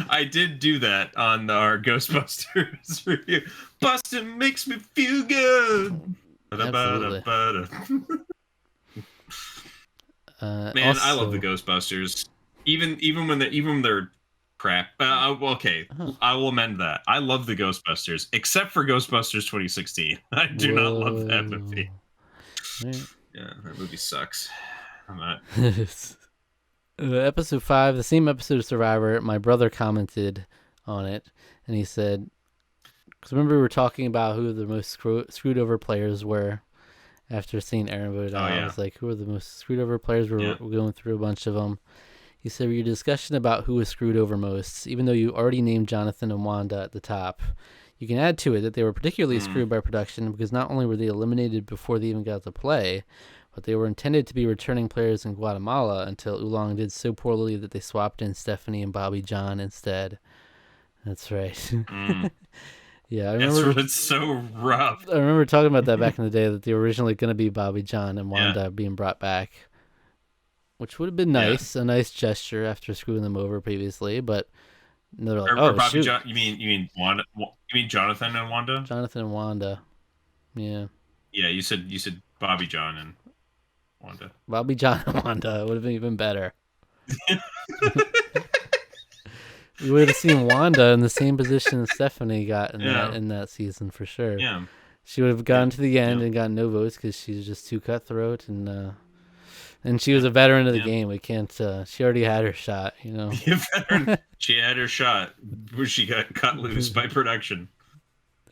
I did do that on our Ghostbusters review. Boston makes me feel good. Absolutely. Man, I love the Also, Ghostbusters. Even when they're crap. Well, okay, huh. I will amend that. I love the Ghostbusters, except for Ghostbusters 2016. I do not love that movie. Right. Yeah, that movie sucks. I'm not. Episode 5, the same episode of Survivor, my brother commented on it, and he said, Because remember we were talking about who the most screwed over players were after seeing Aaron voted Oh out. I yeah, was like, who are the most screwed over players? yeah. We're going through a bunch of them. He said, your discussion about who was screwed over most, even though you already named Jonathan and Wanda at the top, you can add to it that they were particularly screwed by production because not only were they eliminated before they even got to play, but they were intended to be returning players in Guatemala until Oolong did so poorly that they swapped in Stephanie and Bobby John instead. That's right. Yeah, I remember. It's so rough. I remember talking about that back in the day that they were originally going to be Bobby John and Wanda being brought back, which would have been nice, a nice gesture after screwing them over previously. But they're like, Or "Oh Bobby shoot, John? You mean Wanda? You mean Jonathan and Wanda? Jonathan and Wanda." Yeah, Yeah, you said Bobby John and Wanda. Bobby John and Wanda would have been even better. We would have seen Wanda in the same position Stephanie got in that season for sure. Yeah, she would have gotten to the end and gotten no votes because she's just too cutthroat and she was a veteran of the game. We can't. She already had her shot, you know. She had her shot where she got cut loose by production.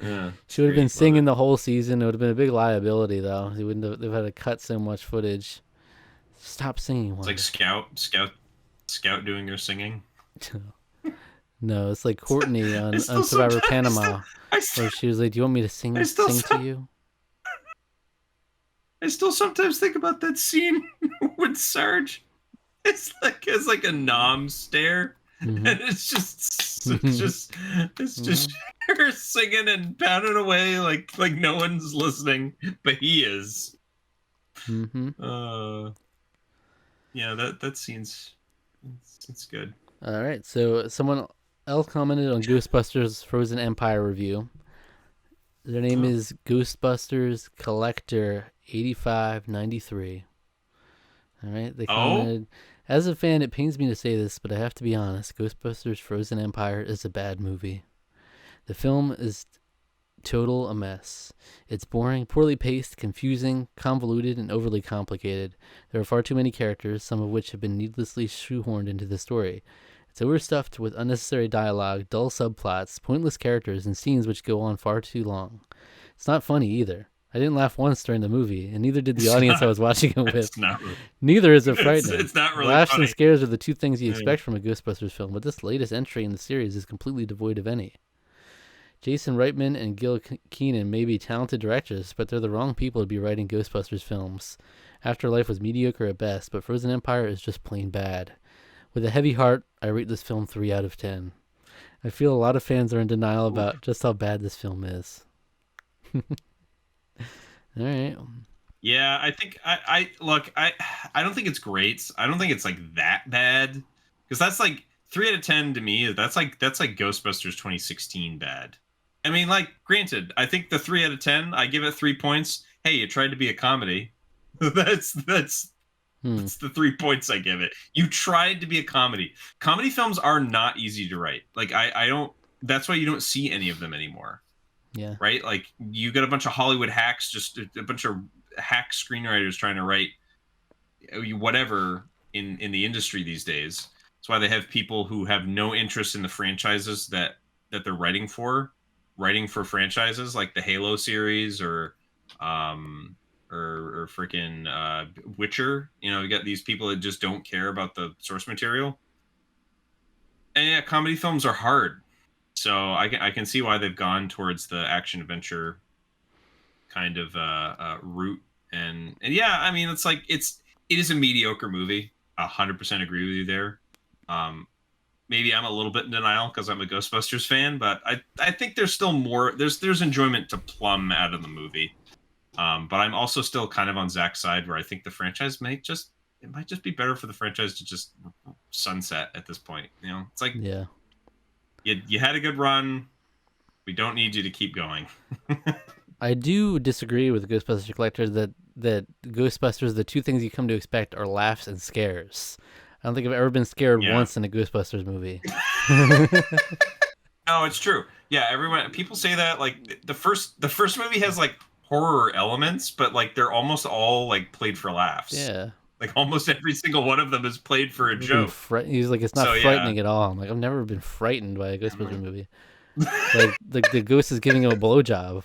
Yeah, she would have been singing the whole season. It would have been a big liability, though. They wouldn't have. They've had to cut so much footage. Stop singing. Wanda. It's like Scout doing her singing. No, it's like Courtney on Survivor Panama, where she was like, "Do you want me to sing to you?" I still sometimes think about that scene with Sarge. It's like a nom stare, and it's just her singing and pounding away like no one's listening, but he is. Yeah, that scene's it's good. All right, so someone else commented on Ghostbusters Frozen Empire review. Their name is Ghostbusters Collector 8593. All right, they commented, as a fan, it pains me to say this, but I have to be honest. Ghostbusters Frozen Empire is a bad movie. The film is total a mess. It's boring, poorly paced, confusing, convoluted, and overly complicated. There are far too many characters, some of which have been needlessly shoehorned into the story. It's overstuffed with unnecessary dialogue, dull subplots, pointless characters, and scenes which go on far too long. It's not funny either. I didn't laugh once during the movie, and neither did the audience I was watching it with. Neither is it frightening. It's not really Laughs funny. and scares are the two things you expect from a Ghostbusters film, but this latest entry in the series is completely devoid of any. Jason Reitman and Gil Keenan may be talented directors, but they're the wrong people to be writing Ghostbusters films. Afterlife was mediocre at best, but Frozen Empire is just plain bad. With a heavy heart, I rate this film 3 out of 10. I feel a lot of fans are in denial about just how bad this film is. All right. Yeah, I think I don't think it's great. I don't think it's like that bad, because that's like 3 out of 10 to me. That's like Ghostbusters 2016 bad. I mean, like, granted, I think the 3 out of 10, I give it 3 points. Hey, you tried to be a comedy. That's the 3 points I give it. You tried to be a comedy. Comedy films are not easy to write. Like, I don't. That's why you don't see any of them anymore. Yeah. Right? Like, you got a bunch of Hollywood hacks, just a bunch of hack screenwriters trying to write whatever in the industry these days. That's why they have people who have no interest in the franchises that they're writing for franchises like the Halo series or freaking Witcher. You know, you got these people that just don't care about the source material. And yeah, comedy films are hard. So I can see why they've gone towards the action adventure kind of route. And yeah, I mean, it is a mediocre movie. 100% agree with you there. Maybe I'm a little bit in denial because I'm a Ghostbusters fan, but I think there's still more. There's enjoyment to plumb out of the movie. But I'm also still kind of on Zach's side, where I think the franchise might just be better for the franchise to just sunset at this point. You know, it's like, yeah, you had a good run. We don't need you to keep going. I do disagree with Ghostbusters Collector that Ghostbusters, the two things you come to expect are laughs and scares. I don't think I've ever been scared once in a Ghostbusters movie. No, it's true. Yeah, people say that, like, the first movie has like horror elements, but like they're almost all like played for laughs. Yeah. Like almost every single one of them is played for a joke. He's like, it's not frightening at all. I'm like, I've never been frightened by a Ghostbusters movie. Like the ghost is giving him a blowjob.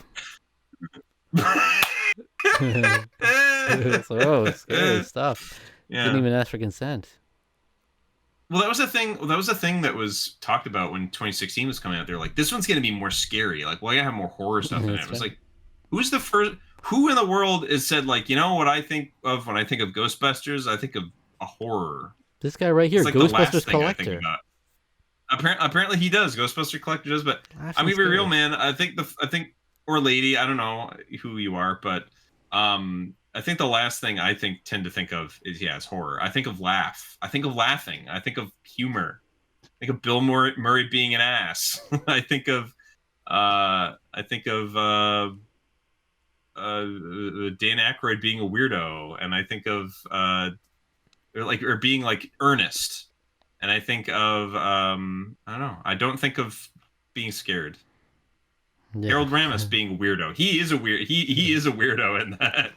So, oh, scary stuff. Didn't Yeah. even ask for consent. Well, that was a thing. That was a thing that was talked about when 2016 was coming out. They're like, this one's going to be more scary. Like, why have more horror stuff in it? It That's was right. like, who's the first? Who in the world has said like, you know what I think of when I think of Ghostbusters? I think of a horror. This guy right It's here, like the last Ghostbusters thing I think collector. about. Apparently he does. Ghostbuster Collector does, but I'm Laughing gonna be real, scary. man. I think or lady, I don't know who you are, but I think the last thing I tend to think of is horror. I think of laugh. I think of laughing. I think of humor. I think of Bill Murray being an ass. I think of Dan Aykroyd being a weirdo, and I think of or being like earnest, and I think of I don't know. I don't think of being scared. Yeah. Harold Ramis being a weirdo. He is a weirdo in that,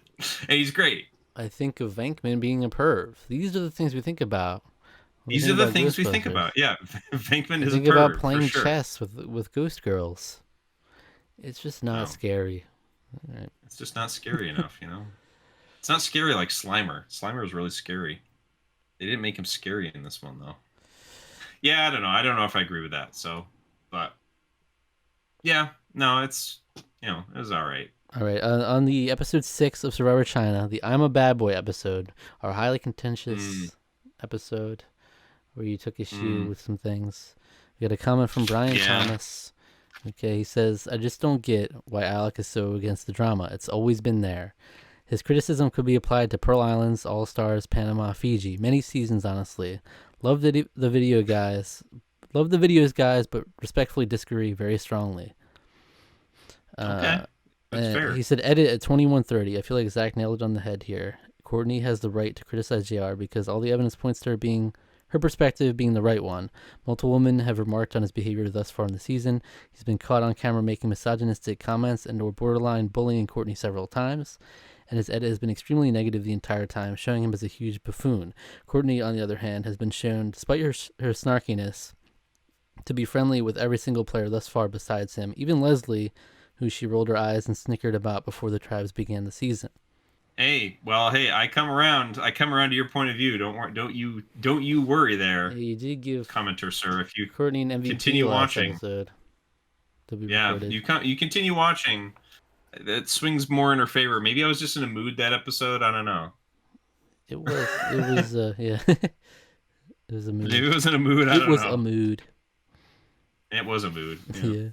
and he's great. I think of Venkman being a perv. These are the things we think about when we These are think the about things we think Ghostbusters. about. Yeah, Venkman I is a think about perv for playing sure. chess with ghost girls. It's just not No, scary. All right. it's just not scary enough. It's not scary like Slimer. Slimer was really scary. They didn't make him scary in this one though. Yeah, I don't know. I don't know if I agree with that. So, but yeah, no, it was all right. All right. On the episode 6 of Survivor China, the I'm a Bad Boy episode, our highly Mm, contentious episode where you took issue mm, with some things. We got a comment from Brian yeah. Thomas. Okay, he says, I just don't get why Alec is so against the drama. It's always been there. His criticism could be applied to Pearl Islands, All Stars, Panama, Fiji. Many seasons, honestly. Love the video guys. Love the videos, guys, but respectfully disagree very strongly. Okay, Uh, that's he fair. said, edit at 21:30. I feel like Zach nailed it on the head here. Courtney has the right to criticize JR because all the evidence points to her perspective being the right one. Multiple women have remarked on his behavior thus far in the season. He's been caught on camera making misogynistic comments and or borderline bullying Courtney several times. And his edit has been extremely negative the entire time, showing him as a huge buffoon. Courtney, on the other hand, has been shown, despite her snarkiness, to be friendly with every single player thus far besides him, even Leslie, who she rolled her eyes and snickered about before the tribes began the season. Hey, well, hey, I come around. I come around to your point of view. Don't worry. Don't you worry there, Hey, you did give commenter sir. If you Courtney an MVP continue last watching, episode to be yeah, recorded. you continue watching. That swings more in her favor. Maybe I was just in a mood that episode. I don't know. Yeah. It was a Maybe mood. it was in a mood. I It don't was a know. mood. It was a mood. Yeah. Yeah.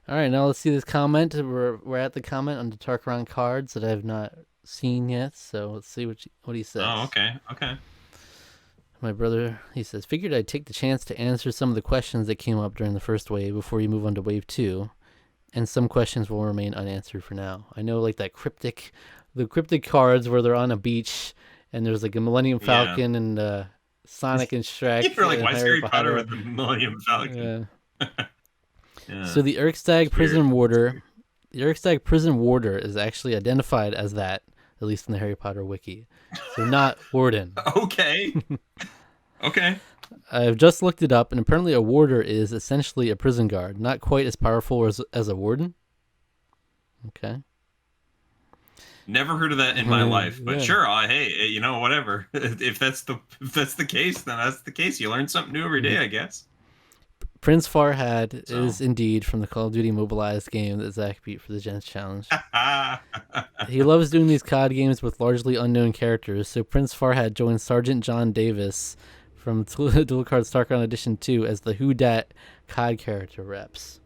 All right, now let's see this comment. We're at the comment on the Tarqaron cards that I have not seen yet. So let's see what he Oh, says. okay. Okay. My brother, he says, figured I'd take the chance to answer some of the questions that came up during the first wave before you move on to wave 2. And some questions will remain unanswered for now. I know, like the cryptic cards where they're on a beach and there's like a Millennium Yeah. Falcon and Sonic and Shrek You're like, and why is Harry Harry Potter Potter. with the Millennium Falcon? Yeah. Yeah. So the Erkstag It's weird. prison It's warder, weird. the Erkstag prison warder is actually identified as that, at least in the Harry Potter wiki. So not warden. Okay. Okay. I've just looked it up, and apparently a warder is essentially a prison guard, not quite as powerful as a warden. Okay. Never heard of that in my life, but Yeah. sure. Hey, whatever. If that's the case, then that's the case. You learn something new every day, I guess. Prince Farhad So. is indeed from the Call of Duty Mobilized game that Zach beat for the Gens Challenge. He loves doing these COD games with largely unknown characters, so Prince Farhad joined Sergeant John Davis from Dual Card StarCraft Edition 2 as the Who Dat COD character reps.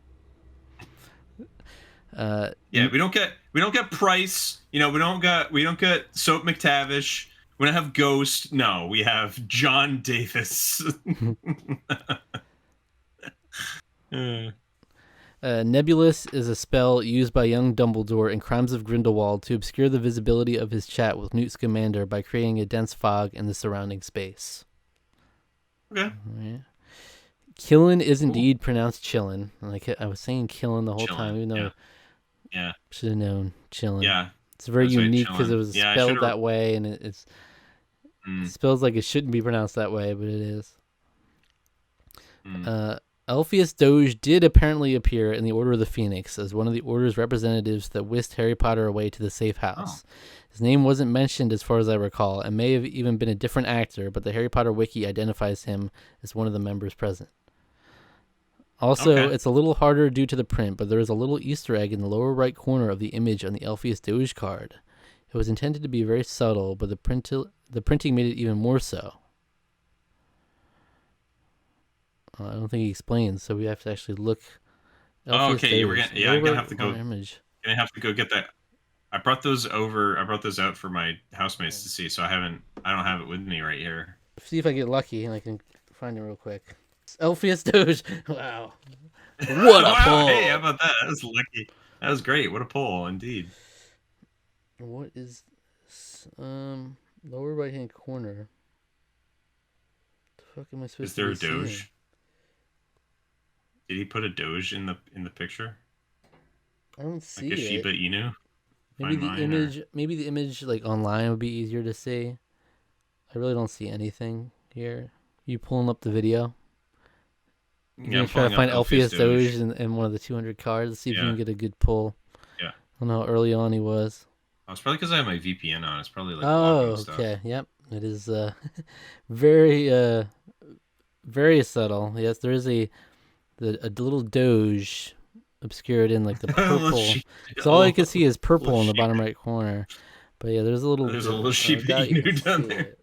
Yeah, we don't get Price. We don't get Soap McTavish. We don't have Ghost. No, we have John Davis. Nebulous is a spell used by young Dumbledore in Crimes of Grindelwald to obscure the visibility of his chat with Newt Scamander by creating a dense fog in the surrounding space. Okay. Right. Killin is indeed pronounced chillin. Like I was saying killin the whole Chillin', time, even though yeah. Yeah. should have known chillin. Yeah. It's very That's right, unique because chillin'. it was Yeah, I spelled should've- that way, and it spells like it shouldn't be pronounced that way, but it is. Mm. Elphius Doge did apparently appear in the Order of the Phoenix as one of the Order's representatives that whisked Harry Potter away to the safe Oh, house. His name wasn't mentioned as far as I recall, and may have even been a different actor, but the Harry Potter wiki identifies him as one of the members present. Also, okay. it's a little harder due to the print, but there is a little Easter egg in the lower right corner of the image on the Elphius Doge card. It was intended to be very subtle, but the printing made it even more so. I don't think he explains, so we have to actually look. Oh, Elphius okay. You were Doge, gonna. Yeah, lower I'm gonna right have to go. corner image. Gonna have to go get that. I brought those over. I brought those out for my housemates Okay. to see. So I haven't. I don't have it with me right here. See if I get lucky and I can find it real quick. Elphius Doge. Wow. What a Wow. Hey, how pull! about that? That was lucky. That was great. What a pull, indeed. What is this? Lower right hand corner. What the fuck am I Is supposed to there be a seeing? Doge? Did he put a Doge in the picture? I don't Like see a it. Shiba Inu? Maybe Find the mine or image. Maybe the image like online would be easier to see. I really don't see anything here. You pulling up the video? You're yeah, gonna I'm try to pulling up find Elphius Elphius Doge Doge. in one of the 200 cards. See if you Yeah, can get a good pull. yeah. I don't know how early on he was. Oh, it's probably because I have my VPN on. It's probably like Oh, blocking stuff. okay. Yep. It is very very subtle. Yes, there is a little Doge obscured in like the Let's purple. sheep. So all I can see Oh, is purple let's in the sheep. bottom right corner. But yeah, there's a little There's a little I Shiba doubt you can Inu see down there. it.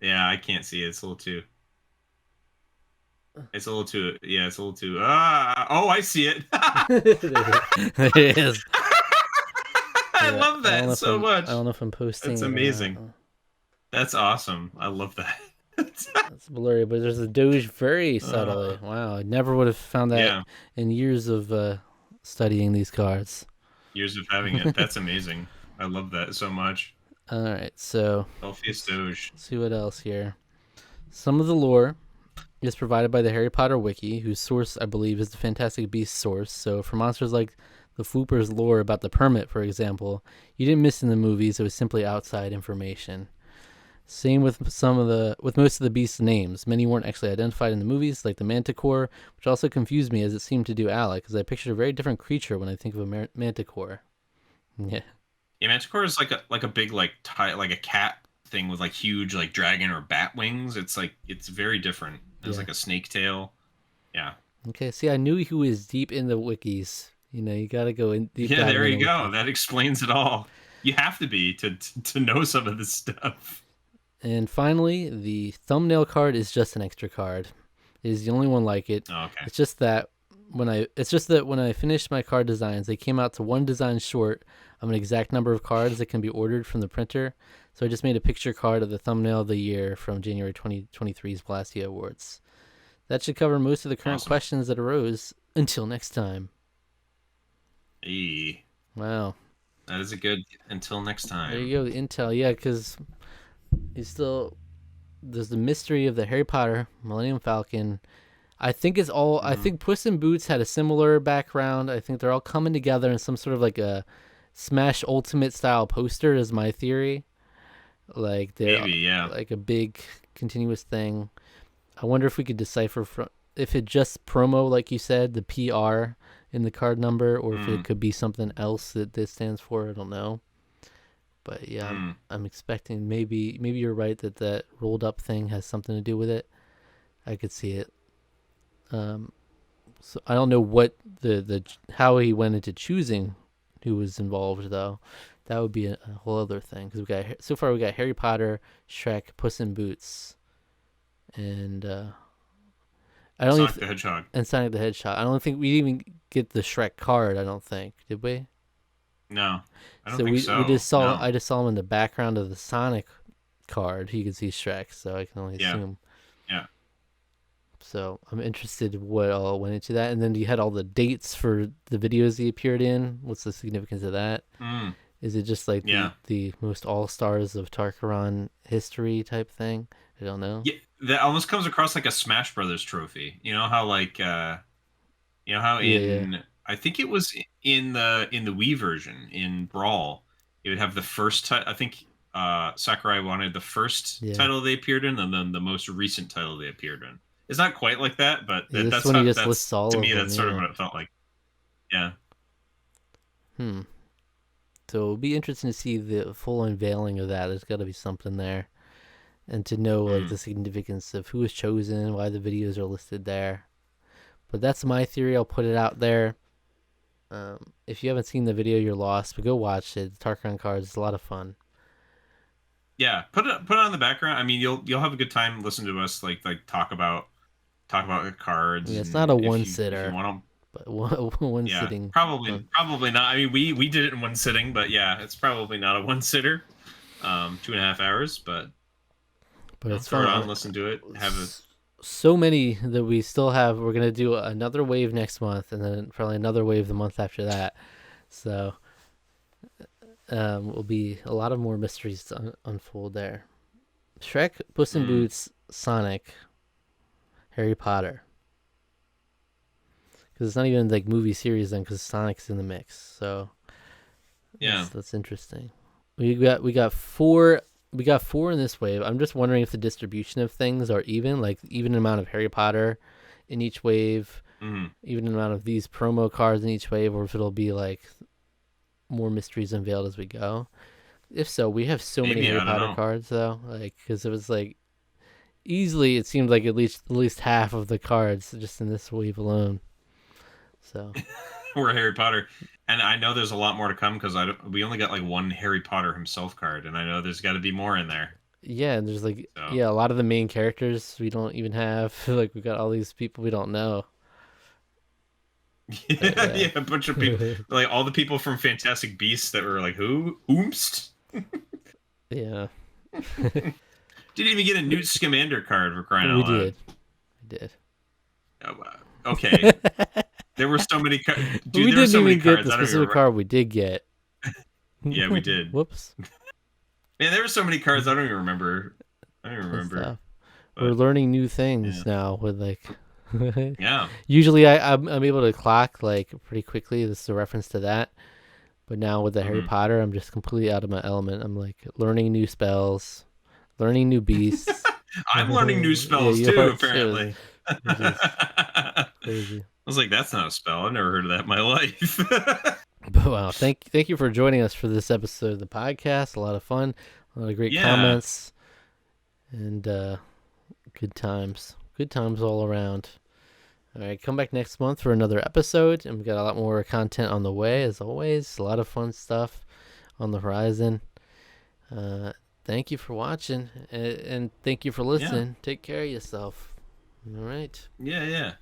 Yeah, I can't see it. It's a little too. It's a little too. Yeah, it's a little too. Ah, oh, I see it. There it is. I Yeah, love that so I don't much. know if I'm That's posting it or not. amazing. That's awesome. I love that. It's blurry, but there's a Doge very subtly. uh, Wow, I never would have found that yeah, in years of studying these cards. years of having it. That's amazing. I love that so much. All right, so Elphius let's Doge. see what else here. Some of the lore is provided by the Harry Potter wiki, whose source I believe is the Fantastic Beasts source. So for monsters like the Flooper's lore about the permit, for example, you didn't miss in the movies. It was simply outside information. Same with with most of the beasts' names. Many weren't actually identified in the movies, like the Manticore, which also confused me as it seemed to do Alec, because I pictured a very different creature when I think of a Manticore. Yeah, Yeah, Manticore is like a big like a cat thing with like huge like dragon or bat wings. It's like it's very different. It's yeah. like a snake tail. Yeah. Okay, see, I knew he was deep in the wikis. You know, you got to go in deep Yeah, diving there in you the go. wikis. That explains it all. You have to be to know some of this stuff. And finally, the thumbnail card is just an extra card. It is the only one like it. Oh, okay. It's just that when I finished my card designs, they came out to one design short of an exact number of cards that can be ordered from the printer. So I just made a picture card of the thumbnail of the year from January 2023's Blastia Awards. That should cover most of the current Awesome. questions that arose. Until next time. Hey, Wow. that is a good until next There time. you go, the intel. Yeah, because he's still there's the mystery of the Harry Potter Millennium Falcon. I think it's all. I Hmm. think Puss in Boots had a similar background. I think they're all coming together in some sort of like a Smash Ultimate style poster. Is my theory. Like they're Maybe, yeah. like a big continuous thing. I wonder if we could decipher from if it just promo, like you said, the PR in the card number, or if Hmm. it could be something else that this stands for. I don't know. But yeah, Hmm. I'm expecting maybe you're right that that rolled up thing has something to do with it. I could see it. Um, so I don't know what the how he went into choosing who was involved though. That would be a whole other thing because we got so far we got Harry Potter, Shrek, Puss in Boots, and I don't Sonic even the Hedgehog. and Sonic the Hedgehog. I don't think we even get the Shrek card. I don't think did we? No, I don't So think we so. just saw No. I just saw him in the background of the Sonic card. You can see Shrek, so I can only Yeah. assume. Yeah. So I'm interested what all went into that. And then you had all the dates for the videos he appeared in. What's the significance of that? Mm. Is it just like Yeah. the most all stars of Tarqaron history type thing? I don't know. Yeah. That almost comes across like a Smash Brothers trophy. You know how you know how Yeah, yeah, in I think it was in the Wii version in Brawl, it would have the I think Sakurai wanted the first yeah. title they appeared in and then the most recent title they appeared in. It's not quite like that, but Yeah, this that's one he how just that's lists all to of me. them. That's sort of Yeah. what it felt like. Yeah. Hmm. So it'll be interesting to see the full unveiling of that. There's got to be something there, and to know like Mm. the significance of who was chosen, why the videos are listed there. But that's my theory. I'll put it out there. If you haven't seen the video, you're lost. But go watch it. The Tarqaron cards. It's a lot of fun. Yeah. Put it on the background. I mean, you'll have a good time listening to us like talk about the cards, Yeah, it's not a and one if you sitter, want to. but one Yeah, sitting. probably not. I mean, we did it in one sitting, but yeah, it's probably not a one sitter. 2.5 hours, but But it's throw it fun. on, listen to it, have a So many that we still have. We're gonna do another wave next month, and then probably another wave the month after that. So will be a lot of more mysteries to unfold there. Shrek, Puss in mm, Boots, Sonic, Harry Potter. Because it's not even like movie series then, because Sonic's in the mix. So yeah. that's interesting. We got four in this wave. I'm just wondering if the distribution of things are even, like even amount of Harry Potter in each wave, Mm, even amount of these promo cards in each wave, or if it'll be like more mysteries unveiled as we go. If so, we have so many maybe Harry I don't Potter know. cards though, like because it was like easily it seemed like at least half of the cards just in this wave alone. So We're Harry Potter, and I know there's a lot more to come because we only got like one Harry Potter himself card, and I know there's got to be more in there. yeah, and there's like So yeah, a lot of the main characters we don't even have. Like we got all these people we don't know. But yeah, yeah. yeah, a bunch of people, like all the people from Fantastic Beasts that were like, who, oomst. Yeah. Didn't even get a Newt Scamander card for crying We out loud. did. We did. Oh, wow. Okay, there were so many But dude. we There were didn't so many even get cards. the I don't even specific remember. card we did get. Yeah, we did. Whoops. Man, there were so many cards. I don't even remember. I don't even Good remember. stuff. We're But learning new yeah, things now with like yeah. usually I'm able to clock like pretty quickly. This is a reference to that. But now with the Harry Hmm. Potter, I'm just completely out of my element. I'm like learning new spells, learning new beasts. I'm learning new Yeah, spells you too. are too, Apparently. which is I crazy. was like, that's not a spell. I've never heard of that in my life. But wow, thank you for joining us for this episode of the podcast. A lot of fun, a lot of great Yeah. comments, and good times. Good times all around. All right, come back next month for another episode, and we got a lot more content on the way. As always, a lot of fun stuff on the horizon. Uh, Thank you for watching, and thank you for Yeah. listening. Take care of yourself. All right. Yeah. Yeah.